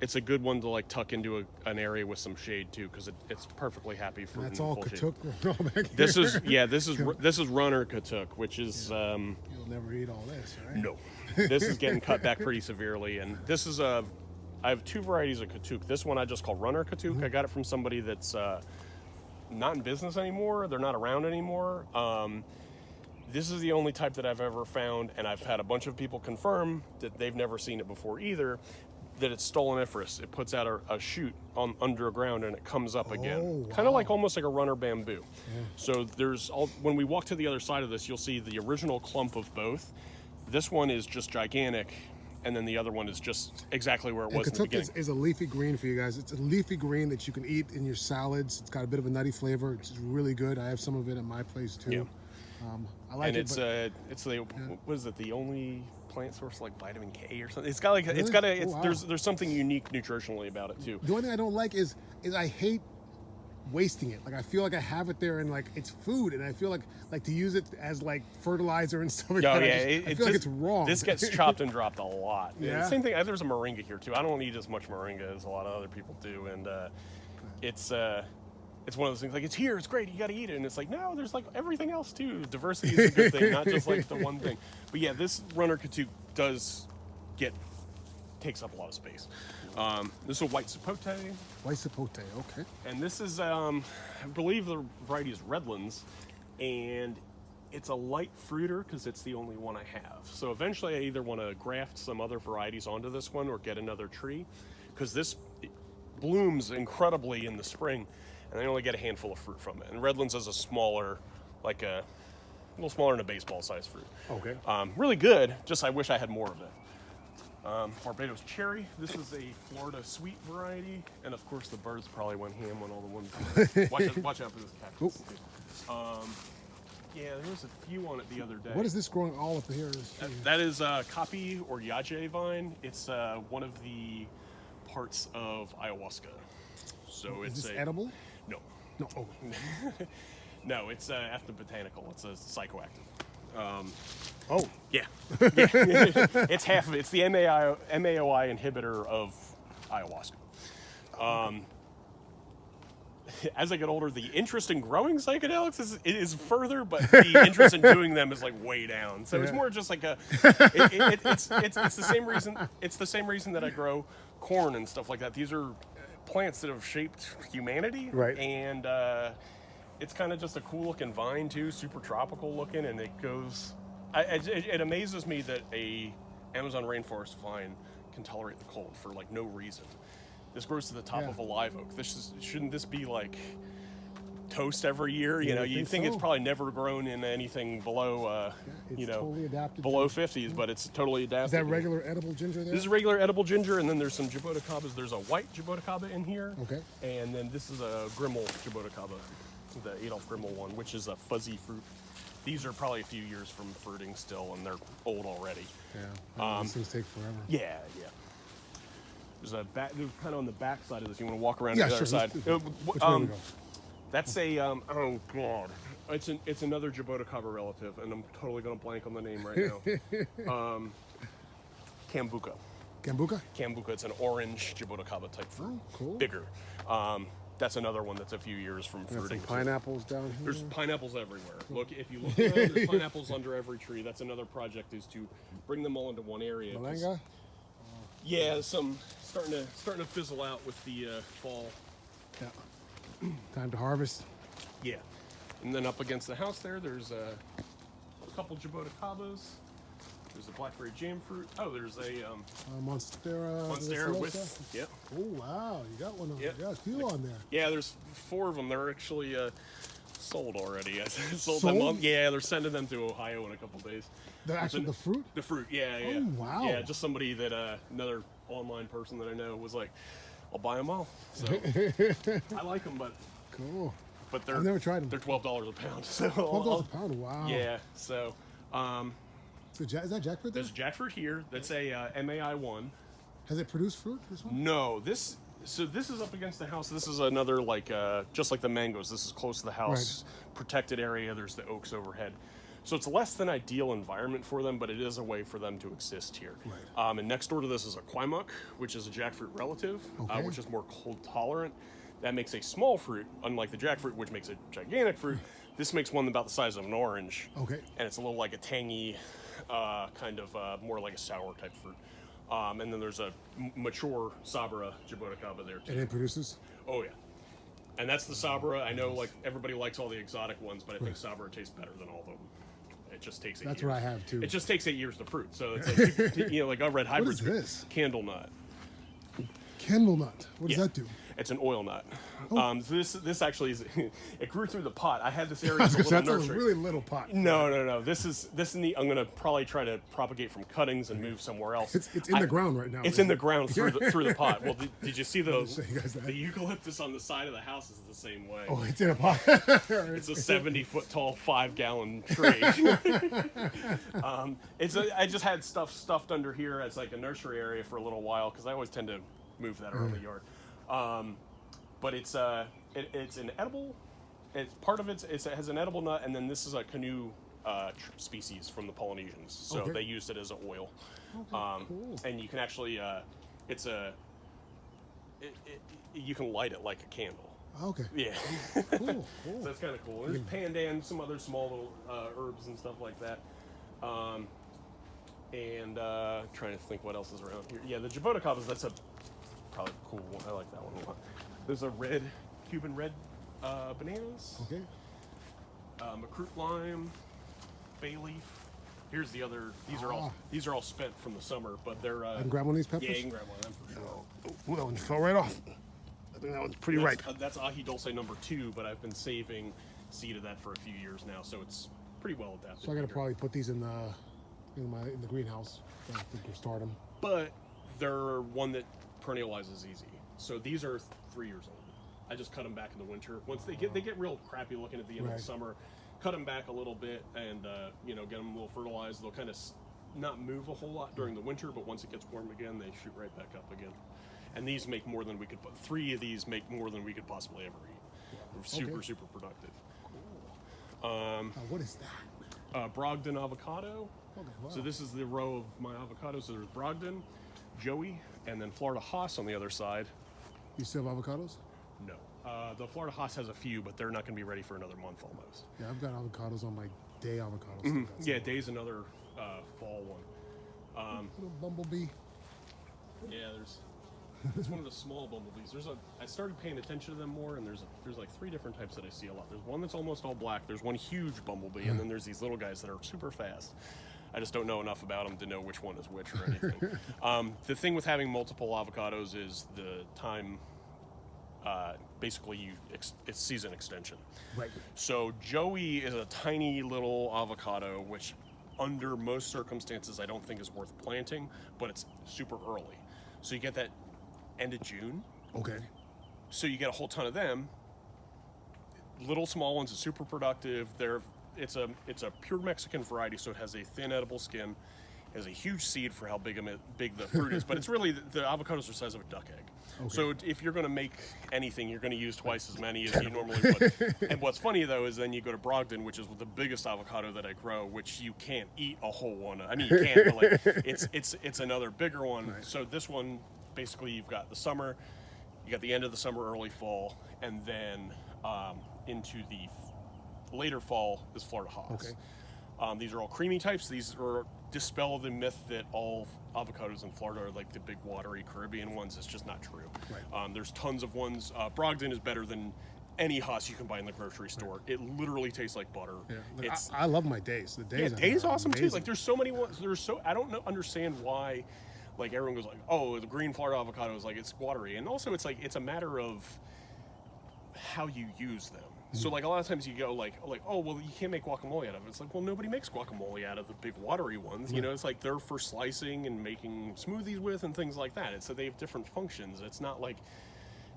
it's a good one to like tuck into an area with some shade too, because it's perfectly happy for. That's all Katuk. This is runner Katuk, which is. You'll never eat all this, right? No, this is getting cut back pretty severely, and this is I have two varieties of Katuk. This one I just call runner Katuk. I got it from somebody that's not in business anymore. They're not around anymore. This is the only type that I've ever found, and I've had a bunch of people confirm that they've never seen it before either, that it's stoloniferous. It puts out a shoot underground and it comes up again. Wow. Kind of like almost like a runner bamboo. Yeah. So when we walk to the other side of this, you'll see the original clump of both. This one is just gigantic, and then the other one is just exactly where it was in the beginning. Katuk is a leafy green for you guys. It's a leafy green that you can eat in your salads. It's got a bit of a nutty flavor. It's really good. I have some of it at my place too. Yeah. I like it. What is it? The only plant source like vitamin K or something. It's got Wow. There's something unique nutritionally about it too. The only thing I don't like is I hate wasting it. Like I feel like I have it there and like it's food, and I feel like to use it as like fertilizer and stuff like that. I feel like it's wrong. This gets chopped and dropped a lot. Yeah. Same thing. There's a moringa here too. I don't eat as much moringa as a lot of other people do, and it's one of those things like it's here, it's great, you got to eat it, and it's like no, there's like everything else too. Diversity is a good thing, not just like the one thing. But yeah, this runner Katuk takes up a lot of space. This is a white sapote. White sapote, okay. And this is, I believe the variety is Redlands, and it's a light fruiter because it's the only one I have. So eventually I either want to graft some other varieties onto this one or get another tree, because this blooms incredibly in the spring, and I only get a handful of fruit from it. And Redlands is a smaller, like a little smaller than a baseball-sized fruit. Okay. Really good, just I wish I had more of it. Barbados Cherry. This is a Florida sweet variety, and of course the birds probably went ham on all the ones. Watch out for this cactus. Yeah, there was a few on it the other day. What is this growing all up here? That is Kapi or Yaje vine. It's one of the parts of ayahuasca. So is it's this edible? No. No. Oh. No, it's ethnobotanical. It's a psychoactive. Yeah. It's half of it. It's the MAOI inhibitor of ayahuasca. As I get older, the interest in growing psychedelics is further, but the interest in doing them is like way down. So it's more just like it's the same reason. It's the same reason that I grow corn and stuff like that. These are plants that have shaped humanity, right? And it's kind of just a cool looking vine too, super tropical looking, and it goes. It amazes me that a Amazon rainforest vine can tolerate the cold for like no reason. This grows to the top of a live oak. Shouldn't this be like toast every year. You Yeah, know, I you think think so. it's probably never grown in anything below, it's totally adapted below to- 50s, but it's totally adapted. Is that regular edible ginger there? This is regular edible ginger, and then there's some Jaboticabas. There's a white Jaboticaba in here. Okay. And then this is a Grimmel Jaboticaba, the Adolf Grimmel one, which is a fuzzy fruit. These are probably a few years from fruiting still, and they're old already. Yeah. These things take forever. Yeah. There's a back, there's kind of on the back side of this. You want to walk around Yeah, to the sure. other side. Which way do we go? That's a oh god, it's another Jaboticaba relative, and I'm totally gonna blank on the name right now. Cambuca. Cambuca? Cambuca. It's an orange Jaboticaba type fruit. Cool. Bigger. That's another one that's a few years from Got some fruiting. pineapples down here. There's pineapples everywhere. Look, if you look around, there's pineapples under every tree. That's another project, is to bring them all into one area. 'Cause- Moringa? Yeah, some starting to fizzle out with the fall. Yeah. Time to harvest. Yeah, and then up against the house there's a couple Jaboticabas. There's a blackberry jam fruit. Oh, there's a Monstera. Monstera with. Deliciosa. Yep. Oh, wow. You got one on Yep. there. Yeah, a few on there. Yeah, there's 4 of them. They're actually sold already. I sold Sold? them on. Yeah, they're sending them to Ohio in a couple days. The fruit? The fruit, yeah. Oh, wow. Yeah, just somebody that another online person that I know was like, I'll buy them all. So I like them, but Cool. they're I've never tried them. They're $12 a pound. So $12 a pound. Wow. Yeah. So So is that jackfruit there? there's jackfruit here. That's a MAI1. Has it produced fruit, this one? No, this is up against the house. This is another just like the mangoes. This is close to the house, protected area. There's the oaks overhead. So it's less than ideal environment for them, but it is a way for them to exist here. Right. And next door to this is a Quaimuck, which is a jackfruit relative, Okay. which is more cold tolerant. That makes a small fruit, unlike the jackfruit, which makes a gigantic fruit. This makes one about the size of an orange. Okay. And it's a little like a tangy, kind of more like a sour type fruit. And then there's a mature Sabra Jaboticaba there too. And it produces? Oh yeah. And that's the Sabra. I know like everybody likes all the exotic ones, but I think Sabra tastes better than all of them. It just takes 8 years. That's what I have, too. It just takes 8 years to fruit. So it's like, like our red What hybrids. is this? Candle nut. Candle nut. What does Yeah. that do? It's an oil nut. Oh. So this actually is. It grew through the pot. I had this area as a That's little a nursery. really little pot. No. This is neat. I'm gonna probably try to propagate from cuttings and move somewhere else. It's in the ground right now. It's in the ground through the pot. Well, did you see show you guys that. the eucalyptus on the side of the house is the same way. Oh, it's in a pot. It's a 70-foot tall, 5-gallon tree. I just had stuff stuffed under here as like a nursery area for a little while because I always tend to move that around the yard. But it's an edible. It's part of it has an edible nut, and then this is a canoe species from the Polynesians. So Okay. they used it as an oil. Cool. And you can actually you can light it like a candle. Okay. Yeah. Cool. So that's kind of cool. There's pandan, some other small little herbs and stuff like that. Trying to think what else is around here. Yeah, the Jaboticabas, that's a probably cool one. I like that one a lot. There's a Cuban red bananas. Okay. Macroot lime, bay leaf. Here's the other. These are all spent from the summer, but they're. I can grab one of these peppers? Yeah, you can grab one of them for sure. Oh, that one fell right off. I think that one's pretty ripe. That's Ahi Dulce number 2, but I've been saving seed of that for a few years now, so it's pretty well adapted. So I gotta here. probably put these in the greenhouse. I think we'll start them. But they're one that perennializes easy. So these are 3 years old. I just cut them back in the winter. Once they get real crappy looking at the end of the summer, cut them back a little bit and get them a little fertilized. They'll kind of not move a whole lot during the winter, but once it gets warm again, they shoot right back up again. And these make more than we could. 3 of these make more than we could possibly ever eat. They're super productive. What is that? Brogden Avocado. Okay, wow. So this is the row of my avocados. So there's Brogden, Joey, and then Florida Haas on the other side. You still have avocados? No. The Florida Haas has a few, but they're not going to be ready for another month almost. Yeah, I've got avocados on my day avocados. Yeah, Day's another fall one. Little bumblebee. Yeah, it's one of the small bumblebees. I started paying attention to them more, and there's like 3 different types that I see a lot. There's one that's almost all black. There's one huge bumblebee, and then there's these little guys that are super fast. I just don't know enough about them to know which one is which or anything. The thing with having multiple avocados is the time basically it's season extension. Right. So Joey is a tiny little avocado, which under most circumstances I don't think is worth planting, but it's super early. So you get that end of June. Okay. So you get a whole ton of them. Little small ones are super productive. It's a pure Mexican variety, so it has a thin edible skin. It has a huge seed for how big the fruit is, but it's really the avocados are the size of a duck egg. Okay. So if you're going to make anything, you're going to use twice as many as you normally would. And what's funny though is then you go to Brogden, which is the biggest avocado that I grow, which you can't eat a whole one. I mean, you can, but like it's another bigger one. Right. So this one, basically, you've got the summer, you got the end of the summer, early fall, and then into the later fall is Florida Haws. Okay. These are all creamy types. These are dispel the myth that all avocados in Florida are like the big watery Caribbean ones. It's just not true. Right. There's tons of ones. Brogden is better than any Haas you can buy in the grocery store. Right. It literally tastes like butter. Yeah. I love my days. The days. Yeah, days awesome amazing. Too. Like there's so many ones. I don't understand why. Like everyone goes like, oh, the green Florida avocado is like it's watery, and also it's like it's a matter of how you use them. So like a lot of times you go like oh well you can't make guacamole out of it. It's like well nobody makes guacamole out of the big watery ones. You know it's like they're for slicing and making smoothies with and things like that. So they have different functions. It's not like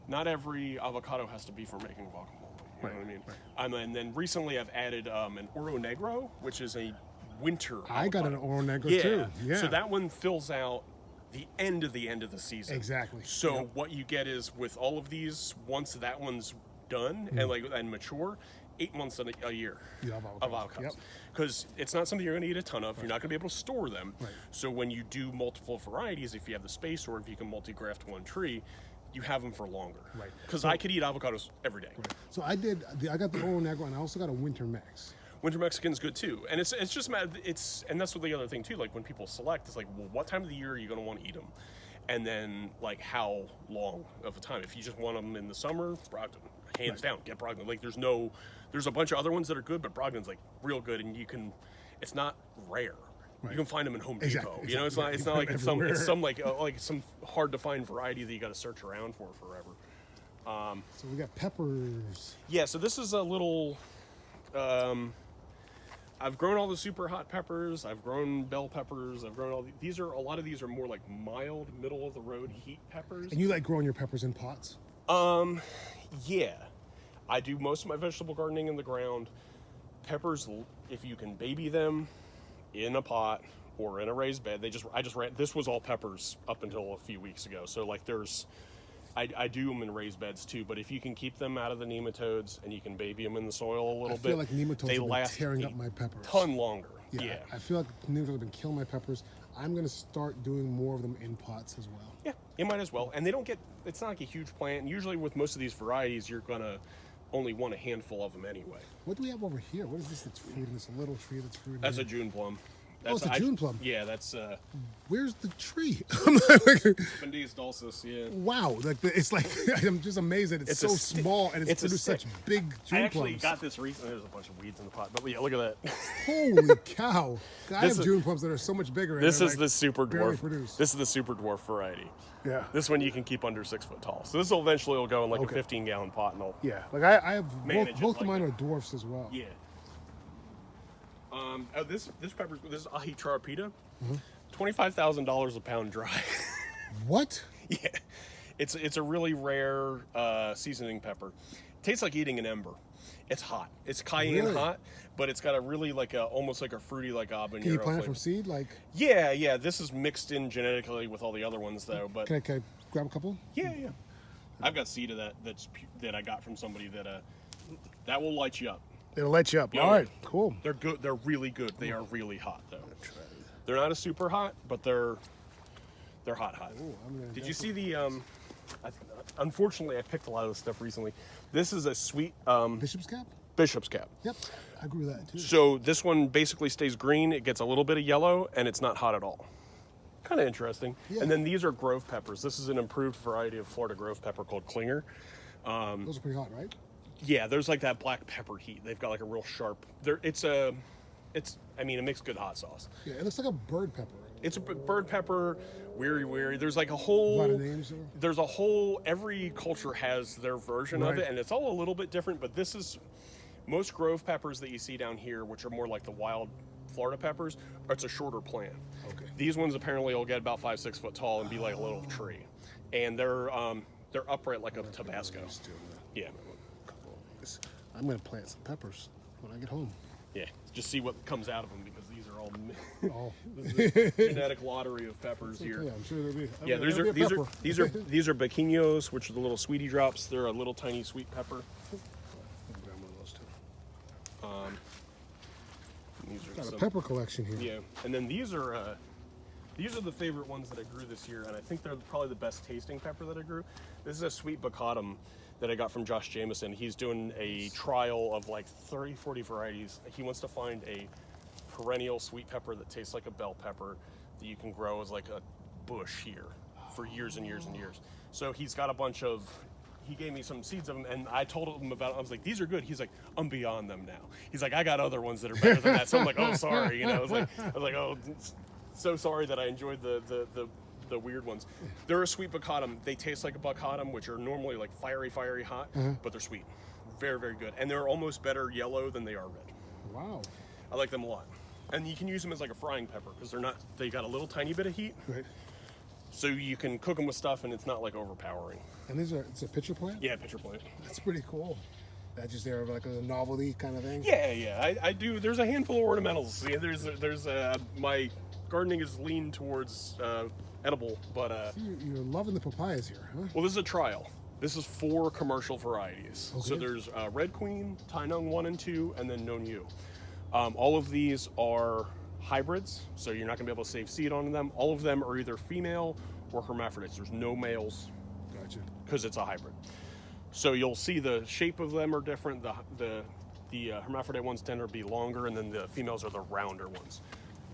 not every avocado has to be for making guacamole. You know what I mean? Right. And then recently I've added an Oro Negro, which is a winter avocado. I got an Oro Negro too. Yeah. So that one fills out the end of the season. Exactly. So what you get is with all of these, once that one's done and mature, 8 months a year of avocados. Because it's not something you're going to eat a ton of. You're not going to be able to store them. Right. So when you do multiple varieties, if you have the space or if you can multi-graft one tree, you have them for longer. Right. Because I could eat avocados every day. Right. So I got the Oro Negro and I also got a Winter Mex. Winter Mexican's good too, and it's just and that's what the other thing too. Like when people select, it's like, well, what time of the year are you going to want to eat them, and then like how long of a time. If you just want them in the summer, Brogden, hands down, get Brogden. Like there's a bunch of other ones that are good, but Brogden's like real good, and it's not rare. Right. You can find them in Home Depot. Exactly. You know, it's not like it's some hard to find variety that you got to search around for forever. So we got peppers. Yeah. So this is a little. I've grown all the super hot peppers. I've grown bell peppers. I've grown a lot of these are more like mild, middle of the road heat peppers. And you like growing your peppers in pots? Yeah. I do most of my vegetable gardening in the ground. Peppers, if you can baby them in a pot or in a raised bed, this was all peppers up until a few weeks ago. So like I do them in raised beds too, but if you can keep them out of the nematodes and you can baby them in the soil a little bit, I feel like nematodes have been tearing up my peppers. Ton longer. Yeah. I feel like nematodes have been killing my peppers. I'm going to start doing more of them in pots as well. Yeah, you might as well. And it's not like a huge plant. And usually with most of these varieties, you're going to only want a handful of them anyway. What do we have over here? What is this that's fruiting? This little tree that's fruiting? That's a June plum. It's a June plum. Yeah, that's. Where's the tree? Spindis dulcis, yeah. Wow, it's like I'm just amazed that it's so small and it's produced such big June plums. I actually got this recently. There's a bunch of weeds in the pot, but yeah, look at that. Holy cow! I have June plums that are so much bigger. This is the super dwarf. This is the super dwarf variety. Yeah. This one you can keep under 6 foot tall. So this will eventually go in like a 15-gallon pot, and like I have both of mine are dwarfs as well. Yeah. This pepper, this is ahi charapita, $25,000 a pound dry. What? Yeah, it's a really rare seasoning pepper. Tastes like eating an ember. It's hot. It's cayenne hot, but it's got a really almost like a fruity like habanero. Can you plant it from seed? Yeah. This is mixed in genetically with all the other ones though. But can I grab a couple? Yeah. I've got seed of that that I got from somebody that will light you up. It'll light you up. All right, cool. They're good. They're really good. They are really hot though. They're not a super hot, but they're hot. Ooh, you see the? Unfortunately, I picked a lot of this stuff recently. This is a sweet Bishop's cap. Bishop's cap. Yep, I agree with that too. So this one basically stays green. It gets a little bit of yellow, and it's not hot at all. Kind of interesting. Yeah. And then these are grove peppers. This is an improved variety of Florida grove pepper called Klinger. Those are pretty hot, right? Yeah, there's like that black pepper heat. They've got like a real sharp. It makes good hot sauce. Yeah, it looks like a bird pepper. It's a bird pepper, weary. There's like a A lot whole. of names there. There's a whole. Every culture has their version of Right. it, and it's all a little bit different. But this is most grove peppers that you see down here, which are more like the wild Florida peppers. It's a shorter plant. Okay. These ones apparently will get about 5-6 foot tall and be like a little tree, and they're upright like a Tabasco. Yeah. I'm gonna plant some peppers when I get home. Yeah, just see what comes out of them because these are all Oh, this is a genetic lottery of peppers here. yeah, I'm sure there'll be. Yeah, there'll be a these pepper. are biquinos, which are the little sweetie drops. They're a little tiny sweet pepper. I'll grab one of those too. These are Got a some- pepper collection here. Yeah, and then these are the favorite ones that I grew this year, and I think they're probably the best tasting pepper that I grew. This is a sweet baccatum that I got from Josh Jameson. He's doing a trial of like 30, 40 varieties. He wants to find a perennial sweet pepper that tastes like a bell pepper that you can grow as like a bush here for years and years and years. So he's got a bunch of. He gave me some seeds of them, and I told him about it. I was like, "These are good." He's like, "I'm beyond them now." He's like, "I got other ones that are better than that." So I'm like, "Oh, sorry," you know. I was like, "Oh, so sorry that I enjoyed the weird ones." They're a sweet baccatum. They taste like a baccatum, which are normally like fiery hot, but they're sweet, very, very good, and they're almost better yellow than they are red. Wow. I like them a lot, and you can use them as like a frying pepper because they got a little tiny bit of heat, Right. so you can cook them with stuff, and it's not like overpowering. And it's a pitcher plant. Yeah, pitcher plant. That's pretty cool. That's just there like a novelty kind of thing. Yeah. I do. There's a handful of ornamentals. Yeah, there's my gardening is leaned towards edible, but You're loving the papayas here, huh? well, this is a trial. This is 4 commercial varieties. So Okay. there's Red Queen, Tainung 1 and 2, and then Nonyu. All of these are hybrids, so you're not going to be able to save seed on them. All of them are either female or hermaphrodites. There's no males Gotcha. because it's a hybrid. So you'll see the shape of them are different. The hermaphrodite ones tend to be longer, and then the females are the rounder ones.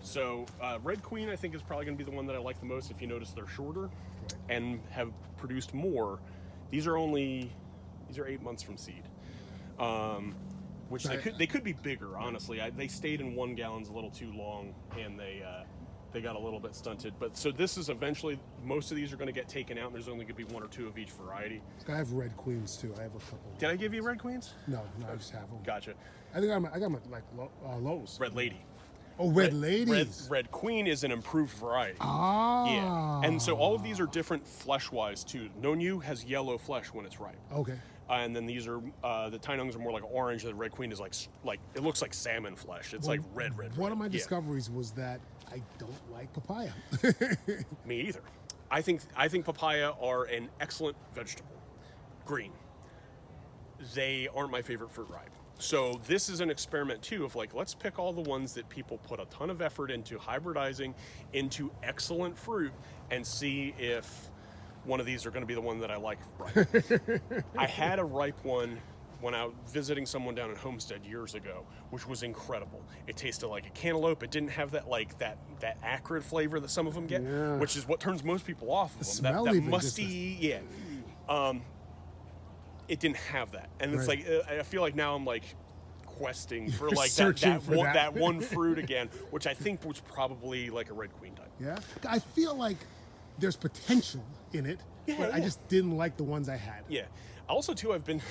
So Red Queen, I think, is probably going to be the one that I like the most. If you notice, they're shorter and have produced more. These are 8 months from seed, which they could be bigger. Honestly, they stayed in 1 gallons a little too long, and they got a little bit stunted. But so this is eventually, most of these are going to get taken out, and there's only going to be 1 or 2 of each variety. I have red queens too. I have a couple. Did I give you Red Queens? No, I just have them. Gotcha. I think I got them at like Lowe's. Red Lady. Oh, red ladies. Red Queen is an improved variety. Ah. Yeah. And so all of these are different flesh-wise too. Nonyu has yellow flesh when it's ripe. Okay. And then these are the Tainungs are more like orange. The Red Queen is like it looks like salmon flesh. It's like red. One of my Yeah. discoveries was that I don't like papaya. Me either. I think papaya are an excellent vegetable. Green. They aren't my favorite fruit ripe. So this is an experiment too of like, let's pick all the ones that people put a ton of effort into hybridizing into excellent fruit and see if one of these are going to be the one that I like ripe. I had a ripe one when I was visiting someone down in Homestead years ago, which was incredible. It tasted like a cantaloupe. It didn't have that that acrid flavor that some of them get, Yeah. which is what turns most people off of them. smell That even musty, yeah. It didn't have that, and it's Right. like I feel like now I'm like questing for like searching for that. that one fruit again, which I think was probably like a Red Queen type. Yeah. I feel like there's potential in it, but I just didn't like the ones I had. Yeah. Also, too, I've been.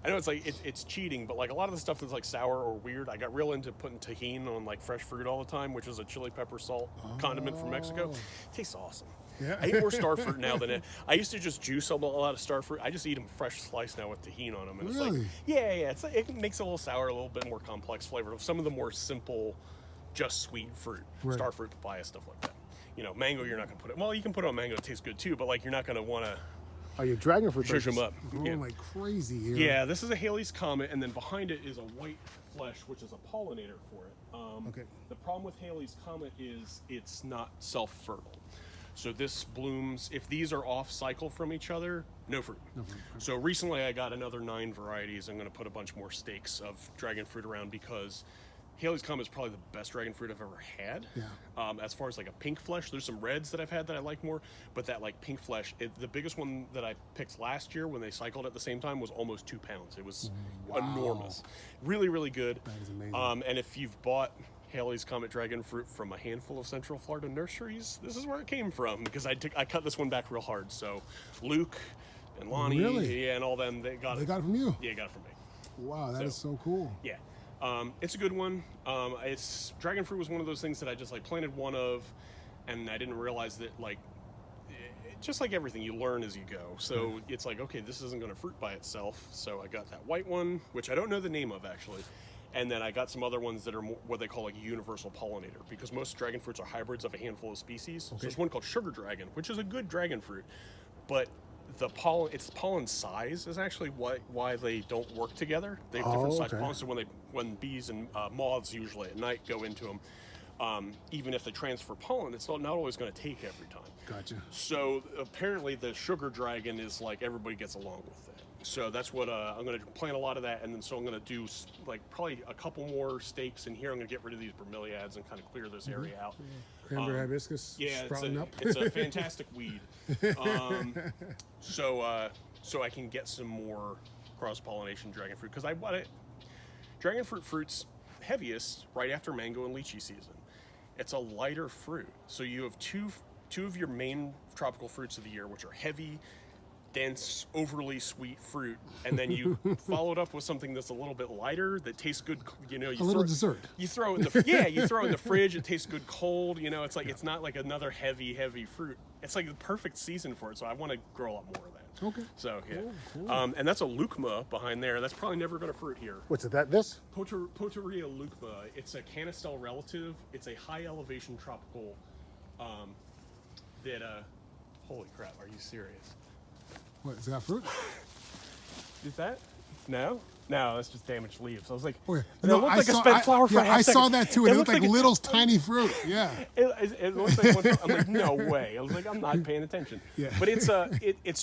I know it's like it's cheating, but like a lot of the stuff that's like sour or weird, I got real into putting tahini on like fresh fruit all the time, which is a chili pepper salt condiment from Mexico. It tastes awesome. Yeah. I eat more star fruit now than it. I used to just juice a lot of star fruit. I just eat them fresh sliced now with tahini on them, and it's like, Really? yeah. It's like, it makes it a little sour, a little bit more complex flavor. Some of the more simple, just sweet fruit, Right. star fruit, papaya, stuff like that. You know, mango, you're not gonna put it. Well, you can put it on mango; it tastes good too. But like, you're not gonna want to. Oh, your dragon fruit Shush 'em is up. growing Yeah. like crazy here. Yeah, this is a Haley's Comet, and then behind it is a white flesh, which is a pollinator for it. Okay. The problem with Haley's Comet is it's not self-fertile. So this blooms, if these are off cycle from each other, no fruit. So recently I got another 9 varieties. I'm going to put a bunch more stakes of dragon fruit around because Haley's Comet is probably the best dragon fruit I've ever had. Yeah. As far as like a pink flesh, there's some reds that I've had that I like more, but that like pink flesh, the biggest one that I picked last year when they cycled at the same time was almost 2 pounds. It was enormous. Really, really good. That is amazing. And if you've bought Haley's Comet Dragon fruit from a handful of Central Florida nurseries. This is where it came from because I cut this one back real hard. So Luke and Lonnie, Really? yeah, and all them, they got it from you? Yeah, got it from me. Wow, that is so cool. Yeah, it's a good one. Dragon fruit was one of those things that I just like planted one of, and I didn't realize that like. Just like everything, you learn as you go. So it's like, okay, this isn't going to fruit by itself. So I got that white one, which I don't know the name of actually. And then I got some other ones that are what they call like a universal pollinator, because most dragon fruits are hybrids of a handful of species. So there's one called sugar dragon, which is a good dragon fruit, but its pollen size is actually why they don't work together. They have different size pollen. So when bees and moths usually at night go into them, even if they transfer pollen, it's not always going to take every time. Gotcha. So apparently the sugar dragon is like everybody gets along with it. So that's what I'm going to plant a lot of that, and then so I'm going to do like probably a couple more stakes in here. I'm going to get rid of these bromeliads and kind of clear this area out. Cranberry hibiscus sprouting up. It's a fantastic weed. So I can get some more cross-pollination dragon fruit, because I want it. Dragon fruit's heaviest right after mango and lychee season. It's a lighter fruit, so you have two of your main tropical fruits of the year, which are heavy, dense, overly sweet fruit, and then you follow it up with something that's a little bit lighter that tastes good. You know, a little dessert. You throw it in the you throw it in the fridge. It tastes good cold. You know, it's like it's not like another heavy fruit. It's like the perfect season for it. So I want to grow a lot more of that. Okay. So yeah, cool. and that's a lucma behind there. That's probably never going to fruit here. What's it? This? Poteria lucma. It's a canistel relative. It's a high elevation tropical. Holy crap! Are you serious? What, is that fruit? Is that? No, that's just damaged leaves. I was like, Okay. it looked like a spent flower for a half I saw second. that too. It looked like little it's tiny fruit. Yeah. It looks like one. I'm like, no way. I was like, I'm not paying attention. Yeah. But it's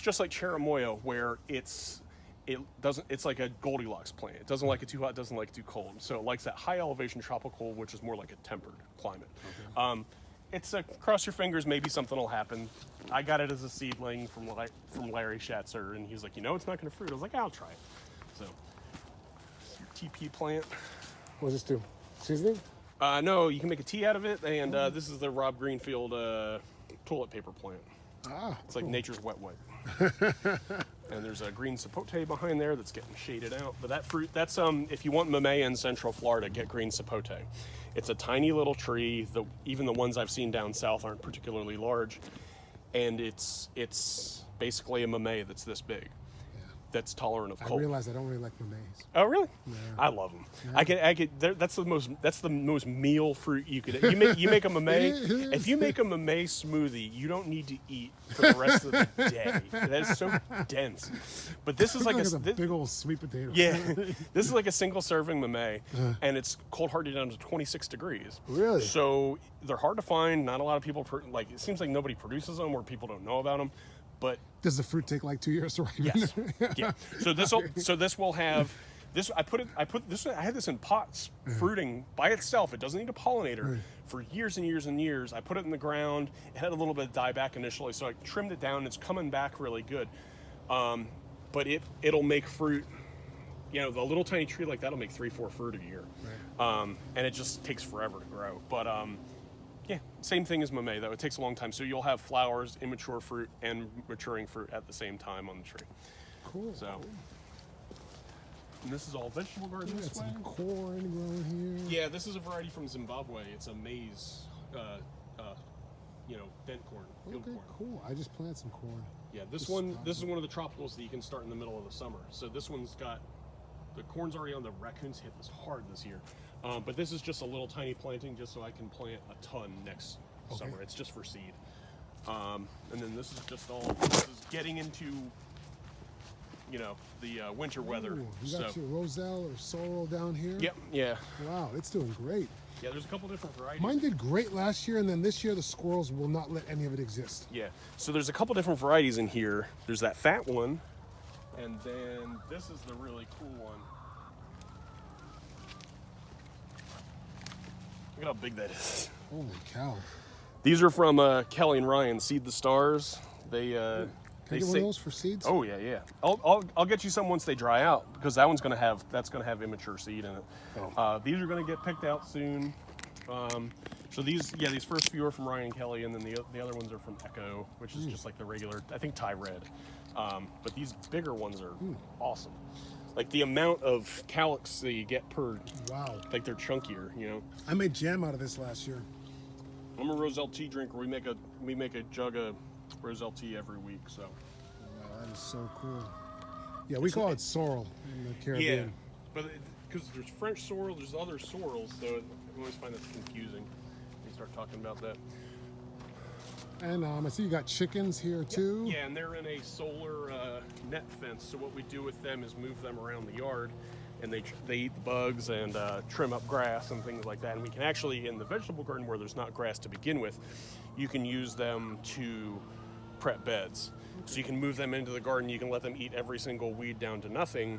just like Cherimoya, where it's like a Goldilocks plant. It doesn't like it too hot, doesn't like it too cold. So it likes that high elevation tropical, which is more like a tempered climate. Okay. It's cross your fingers, maybe something will happen. I got it as a seedling from Larry Schatzer, and he's like, it's not going to fruit. I was like, I'll try it. So, TP plant. What does this do? Seasoning? No, you can make a tea out of it, and this is the Rob Greenfield toilet paper plant. It's like nature's wet wipe. And there's a green sapote behind there that's getting shaded out. But that fruit, that's if you want mamey in Central Florida, get green sapote. It's a tiny little tree. Even the ones I've seen down south aren't particularly large, and it's basically a mamey that's this big. That's tolerant of cold. I realize I don't really like mameys. Oh, really? Yeah. I love them. Yeah. That's the most meal fruit you could. You make a mamey. If you make a mamey smoothie, you don't need to eat for the rest of the day. That is so dense. But this is like a big old sweet potato. Yeah, this is like a single serving mamey, and it's cold hardy down to 26 degrees. Really? So they're hard to find. Not a lot of people it seems like nobody produces them, or people don't know about them. But does the fruit take like 2 years to ripen? Yes. Yeah. So this will have this. I had this in pots, fruiting by itself. It doesn't need a pollinator for years and years and years. I put it in the ground. It had a little bit of dieback initially, so I trimmed it down. It's coming back really good. But it'll make fruit. The little tiny tree like that'll make 3-4 fruit a year. Right. And it just takes forever to grow. But yeah, same thing as mamey, though. It takes a long time. So you'll have flowers, immature fruit, and maturing fruit at the same time on the tree. Cool. So, and this is all vegetable garden this way. Some corn growing here. Yeah, this is a variety from Zimbabwe. It's a maize, dent corn, field corn. Cool. I just planted some corn. Yeah, this is one of the tropicals that you can start in the middle of the summer. So this one's got, the corn's already on. The raccoons hit this hard this year. But this is just a little tiny planting just so I can plant a ton next summer. It's just for seed. And then this is getting into, the winter weather. You got your roselle or sorrel down here? Yep, yeah. Wow, it's doing great. Yeah, there's a couple different varieties. Mine did great last year, and then this year the squirrels will not let any of it exist. Yeah, so there's a couple different varieties in here. There's that fat one, and then this is the really cool one. Look at how big that is. Holy cow. These are from Kelly and Ryan, Seed the Stars. They Can I get one of those for seeds? Oh yeah. I'll get you some once they dry out, because that one's gonna have immature seed in it. These are gonna get picked out soon. So these first few are from Ryan Kelly, and then the other ones are from Echo, which is just like the regular, I think, Thai red. But these bigger ones are awesome. Like the amount of calyx that you get per, like they're chunkier, you know. I made jam out of this last year. I'm a Roselle tea drinker. We make a jug of Roselle tea every week. So. Wow, that is so cool. Yeah, we call it sorrel in the Caribbean. Yeah, but because there's French sorrel, there's other sorrels, so I always find that confusing when you start talking about that. And I see you got chickens here too. Yeah, and they're in a solar net fence. So what we do with them is move them around the yard, and they eat the bugs and trim up grass and things like that. And we can actually, in the vegetable garden where there's not grass to begin with, you can use them to prep beds. So you can move them into the garden. You can let them eat every single weed down to nothing,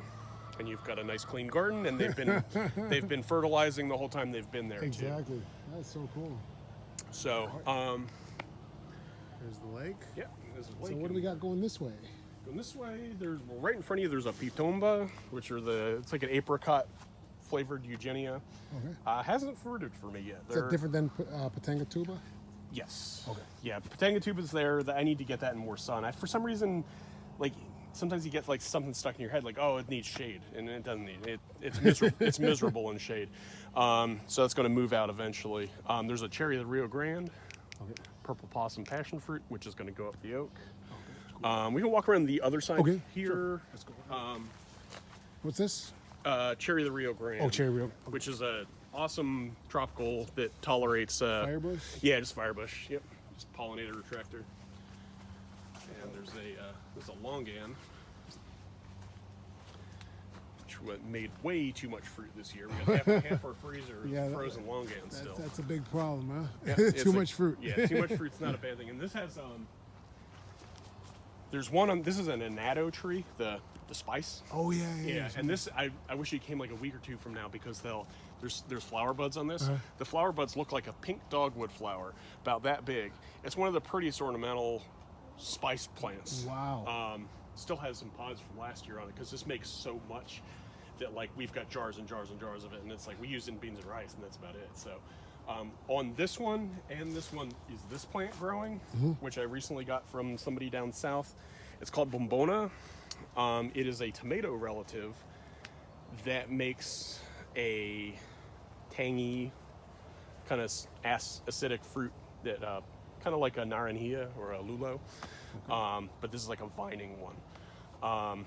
and you've got a nice clean garden. And they've been fertilizing the whole time they've been there. Exactly. Too. That's so cool. So. There's the lake. Yeah, there's a lake. So what do we got going this way? Going this way, right in front of you. There's a pitomba, which are it's like an apricot flavored eugenia. Okay. Hasn't fruited for me yet. Is that different than Patangatuba? Yes. Okay. Yeah, Patangatuba's there. I need to get that in more sun. For some reason, like sometimes you get like something stuck in your head, like it needs shade, and it doesn't need it. It's miserable. It's miserable in shade. So it's going to move out eventually. There's a cherry of the Rio Grande. Okay. Purple possum passion fruit, which is going to go up the oak. Okay, cool. We can walk around the other side here. Sure. Let's go. What's this? Cherry of the Rio Grande. Oh, cherry Rio. Okay. Which is a awesome tropical that tolerates firebush. Yeah, just firebush. Yep, just pollinator retractor. And there's a longan, which made way too much fruit this year. We got half our freezer is frozen longan still. That's a big problem, huh? Yeah, too much fruit. Yeah, too much fruit's not a bad thing. And this has there's one this is an annatto tree, the spice. Oh yeah. And this I wish it came like a week or two from now, because there's flower buds on this. The flower buds look like a pink dogwood flower, about that big. It's one of the prettiest ornamental spice plants. Wow. Still has some pods from last year on it, because this makes so much that like we've got jars and jars and jars of it, and it's like we use it in beans and rice, and that's about it. So on this one and this one is this plant growing, which I recently got from somebody down south. It's called Bombona. It is a tomato relative that makes a tangy, kind of acidic fruit that kind of like a naranjilla or a lulo. Okay. But this is like a vining one.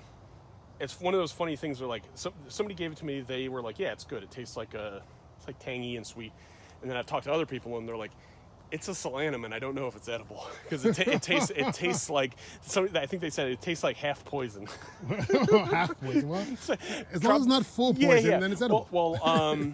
It's one of those funny things where like somebody gave it to me. They were like, "Yeah, it's good. It tastes like it's like tangy and sweet." And then I've talked to other people, and they're like, "It's a solanum, and I don't know if it's edible because it tastes like." I think they said it tastes like half poison. Half poison. Well, as long as it's not full poison, then it's edible. Well,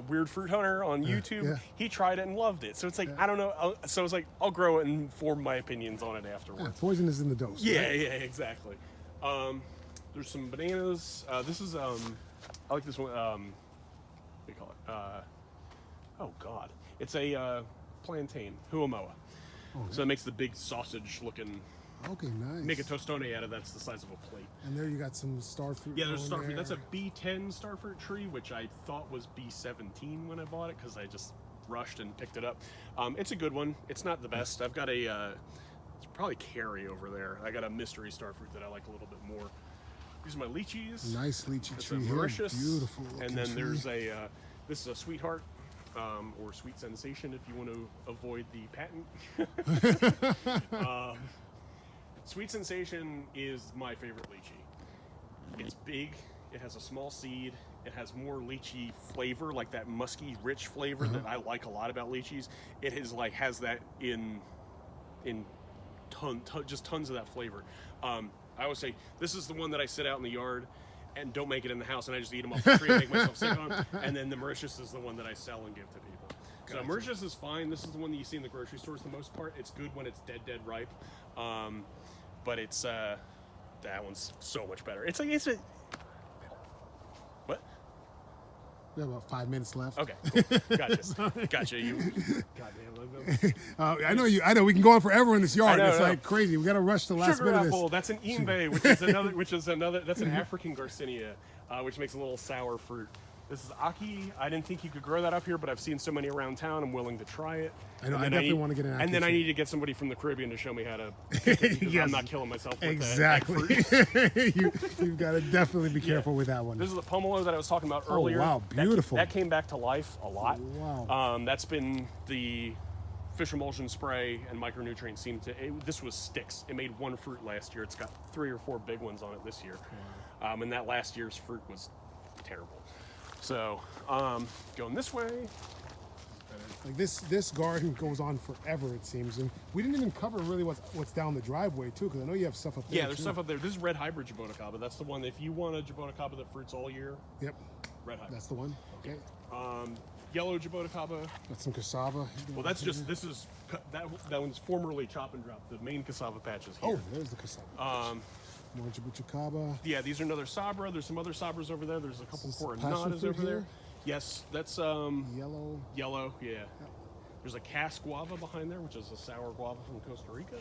Weird Fruit Hunter on YouTube, he tried it and loved it. So it's like I don't know. So it's like I'll grow it and form my opinions on it afterwards. Yeah, poison is in the dose. Yeah, right? yeah, exactly. There's some bananas. This is I like this one. What do you call it? Oh God, it's a plantain, huamoa. Okay. So it makes the big sausage-looking. Okay, nice. Make a tostone out of that's the size of a plate. And there you got some starfruit. Yeah, there's starfruit. That's a B10 starfruit tree, which I thought was B17 when I bought it because I just rushed and picked it up. It's a good one. It's not the best. I've got it's probably carry over there. I got a mystery starfruit that I like a little bit more. These are my lychees. Nice lychee It's tree a here. Mauritius. Beautiful. And then there's this is a sweetheart. Or Sweet Sensation if you want to avoid the patent. Sweet Sensation is my favorite lychee. It's big, it has a small seed, it has more lychee flavor, like that musky, rich flavor that I like a lot about lychees. It has that in just tons of that flavor. I always say, this is the one that I sit out in the yard and don't make it in the house, and I just eat them off the tree and make myself sick on. And then the Mauritius is the one that I sell and give to people. Gotcha. So Mauritius is fine. This is the one that you see in the grocery stores the most part. It's good when it's dead ripe, but it's that one's so much better. It's a what? We have about 5 minutes left. Okay, cool. Gotcha. You, goddamn. I know you. I know we can go on forever in this yard. It's like crazy. We got to rush the last Sugar bit of apple. this. That's an imbe, which is another. That's an African Garcinia, which makes a little sour fruit. This is Aki. I didn't think you could grow that up here, but I've seen so many around town. I'm willing to try it. I know. I definitely want to get an Aki. And then I need to get somebody from the Caribbean to show me how to pick it, because Yes. I'm not killing myself with Exactly. fruit. You've got to definitely be careful with that one. This is the pomelo that I was talking about earlier. Oh, wow. Beautiful. That came back to life a lot. Wow. That's been the fish emulsion spray and micronutrients seem to. This was sticks. It made one fruit last year. It's got 3 or 4 big ones on it this year. Wow. And that last year's fruit was terrible. So, going this way. Like this garden goes on forever, it seems, and we didn't even cover really what's down the driveway too, because I know you have stuff up there. Yeah, there's too. stuff up there. This is red hybrid Jaboticaba. That's the one. If you want a Jaboticaba that fruits all year. Yep. Red hybrid. That's the one. Okay. Yellow Jaboticaba. Got some cassava. Well, that's just this is that one's formerly chop and drop. The main cassava patch is here. Oh, there's the cassava. More Jaboticaba. Yeah, these are another Sabra. There's some other Sabras over there. There's a couple coronadas over there. Yes, that's Yellow. Yellow, yeah. There's a Cask Guava behind there, which is a sour guava from Costa Rica.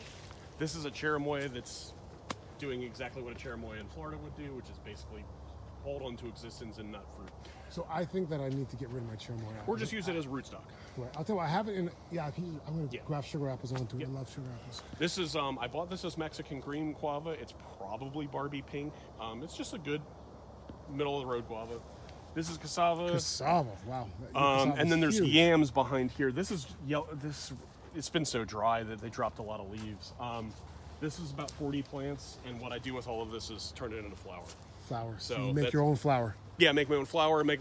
This is a Cherimoya that's doing exactly what a Cherimoya in Florida would do, which is basically hold on to existence and not fruit. So I think that I need to get rid of my Cherimoya. Or just use it as rootstock. Right. I'll tell you what, I have it in. Yeah, I'm going to graft sugar apples onto it. I love sugar apples. This is I bought this as Mexican green guava. It's probably Barbie pink. It's just a good middle of the road guava. This is cassava. Cassava, wow. And then there's huge. yams behind here. This is yellow. It's been so dry that they dropped a lot of leaves. This is about 40 plants, and what I do with all of this is turn it into flour. Flour. So So you make your own flour. Yeah, make my own flour. Make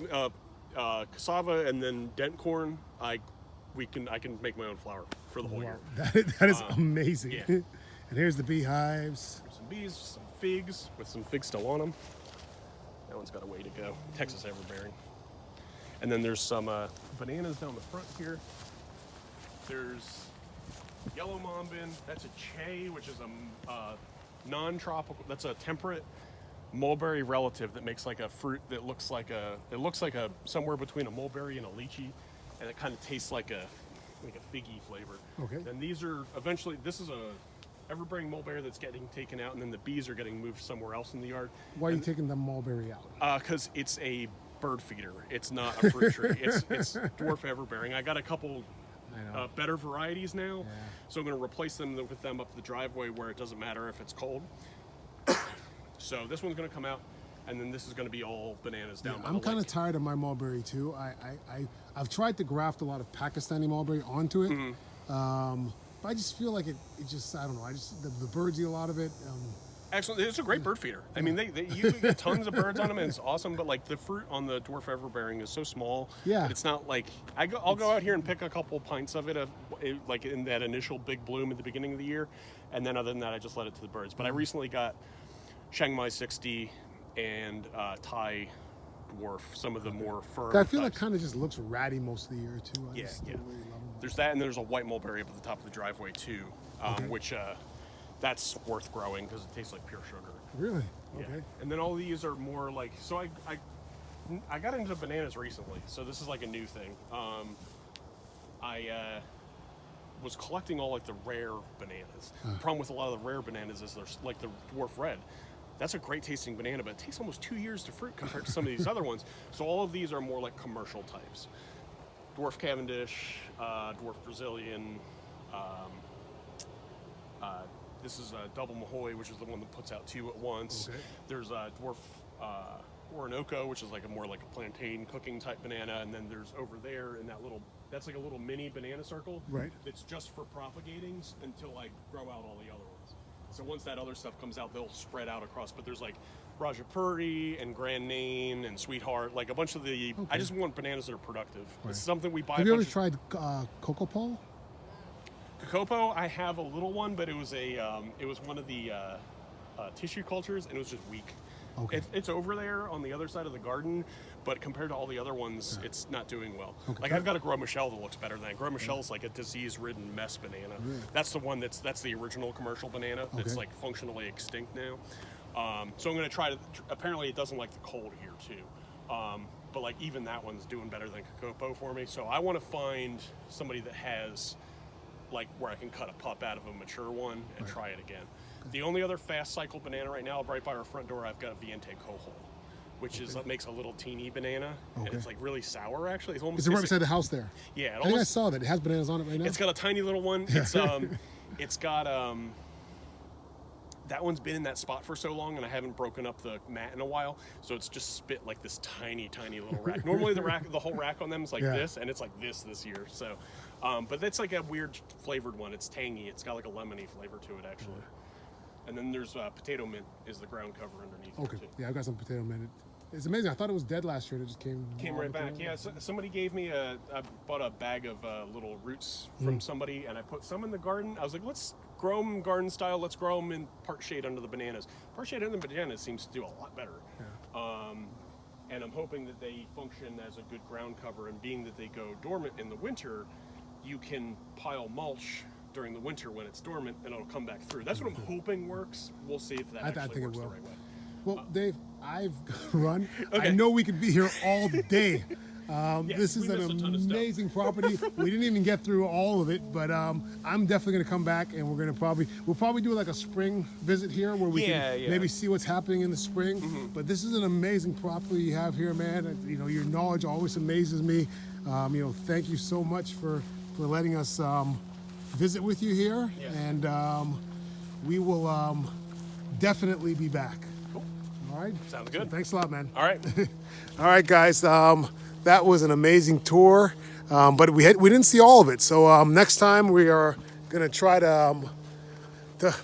cassava and then dent corn. I can make my own flour for the whole year. That is amazing. yeah. And here's the beehives. Some bees, some figs with some figs still on them. That one's got a way to go. Texas everbearing. And then there's some bananas down the front here. There's yellow mambin. That's a che, which is a non-tropical. That's a temperate mulberry relative that makes like a fruit that looks like a somewhere between a mulberry and a lychee, and it kind of tastes like a figgy flavor. Okay. And these are eventually. This is a everbearing mulberry that's getting taken out, and then the bees are getting moved somewhere else in the yard. Why are you taking the mulberry out? Because it's a bird feeder. It's not a fruit tree. It's dwarf everbearing. I got a couple better varieties now, so I'm going to replace them with them up the driveway where it doesn't matter if it's cold. So this one's going to come out, and then this is going to be all bananas down by the I'm kind of lake. tired of my mulberry too. I've tried to graft a lot of Pakistani mulberry onto it. But I just feel like it just, I don't know. The birds eat a lot of it. Excellent. It's a great bird feeder. I mean, you get tons of birds on them, and it's awesome. But like the fruit on the dwarf everbearing is so small. Yeah. That it's not like I'll go out here and pick a couple pints of it, like in that initial big bloom at the beginning of the year, and then other than that, I just let it to the birds. But I recently got Chiang Mai 60 and Thai dwarf, some of the more firm. I feel like types. kind of just looks ratty most of the year too. I Yeah, just yeah. don't really love them. There's that, and there's a white mulberry up at the top of the driveway too, which that's worth growing because it tastes like pure sugar. Really? Yeah. Okay. And then all these are more like, so I got into bananas recently, so this is like a new thing. I was collecting all like the rare bananas. The problem with a lot of the rare bananas is there's like the dwarf red. That's a great tasting banana, but it takes almost 2 years to fruit compared to some of these other ones. So all of these are more like commercial types. Dwarf Cavendish, Dwarf Brazilian. This is a Double Mahoy, which is the one that puts out 2 at once. Okay. There's a Dwarf Orinoco, which is like more like a plantain cooking type banana, and then there's over there in that that's like a little mini banana circle. Right. It's just for propagating until I grow out all the other ones. So once that other stuff comes out, they'll spread out across. But there's like Rajapuri and Grand Nain and Sweetheart, like a bunch of the. I just want bananas that are productive. Right. It's something we buy. Have you ever tried Cocoa Pole? Cocopo, I have a little one, but it was one of the tissue cultures, and it was just weak. Okay. It's over there on the other side of the garden, but compared to all the other ones, it's not doing well. Okay. Like I've got a Gros Michel that looks better than that. Gros Michel's like a disease-ridden mess banana. Really? That's the one that's the original commercial banana that's Okay. like functionally extinct now. So I'm going to try to. Apparently, it doesn't like the cold here too. But like even that one's doing better than Cocopo for me. So I want to find somebody that has like where I can cut a pup out of a mature one and try it again. The only other fast cycle banana right now, right by our front door, I've got a Viente Cojo, which is makes a little teeny banana, and Okay. it's like really sour actually. It's almost Is it right beside the house there? yeah. I think I saw that. It has bananas on it right now. It's got a tiny little one. It's got that one's been in that spot for so long, and I haven't broken up the mat in a while, so it's just spit like this tiny little rack. Normally the whole rack on them is like this, and it's like this year. So, but it's like a weird flavored one. It's tangy. It's got like a lemony flavor to it actually. And then there's potato mint is the ground cover underneath. Okay. Too. Yeah, I've got some potato mint. It's amazing. I thought it was dead last year. And it just came Right back. Yeah, somebody gave me I bought a bag of little roots from somebody, and I put some in the garden. I was like, let's grow them garden style. Let's grow them in part shade under the bananas. Part shade under the bananas seems to do a lot better. Yeah. And I'm hoping that they function as a good ground cover. And being that they go dormant in the winter, you can pile mulch during the winter when it's dormant, and it'll come back through. That's what I'm hoping works. We'll see if that actually works the right way. Well, Dave, I've run. Okay. I know we could be here all day. This is we an missed a ton of stuff. amazing property. We didn't even get through all of it, but I'm definitely going to come back, and we'll probably do like a spring visit here where we can maybe see what's happening in the spring. But this is an amazing property you have here, man. You know, your knowledge always amazes me. You know, thank you so much for letting us visit with you here, and we will definitely be back. All right. Sounds good. So thanks a lot, man. All right. All right, guys. That was an amazing tour, but we didn't see all of it. So next time we are gonna try to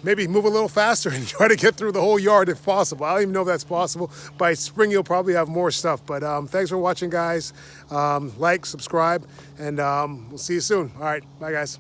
maybe move a little faster and try to get through the whole yard if possible. I don't even know if that's possible. By spring, you'll probably have more stuff. But thanks for watching, guys. Like, subscribe, and we'll see you soon. All right. Bye, guys.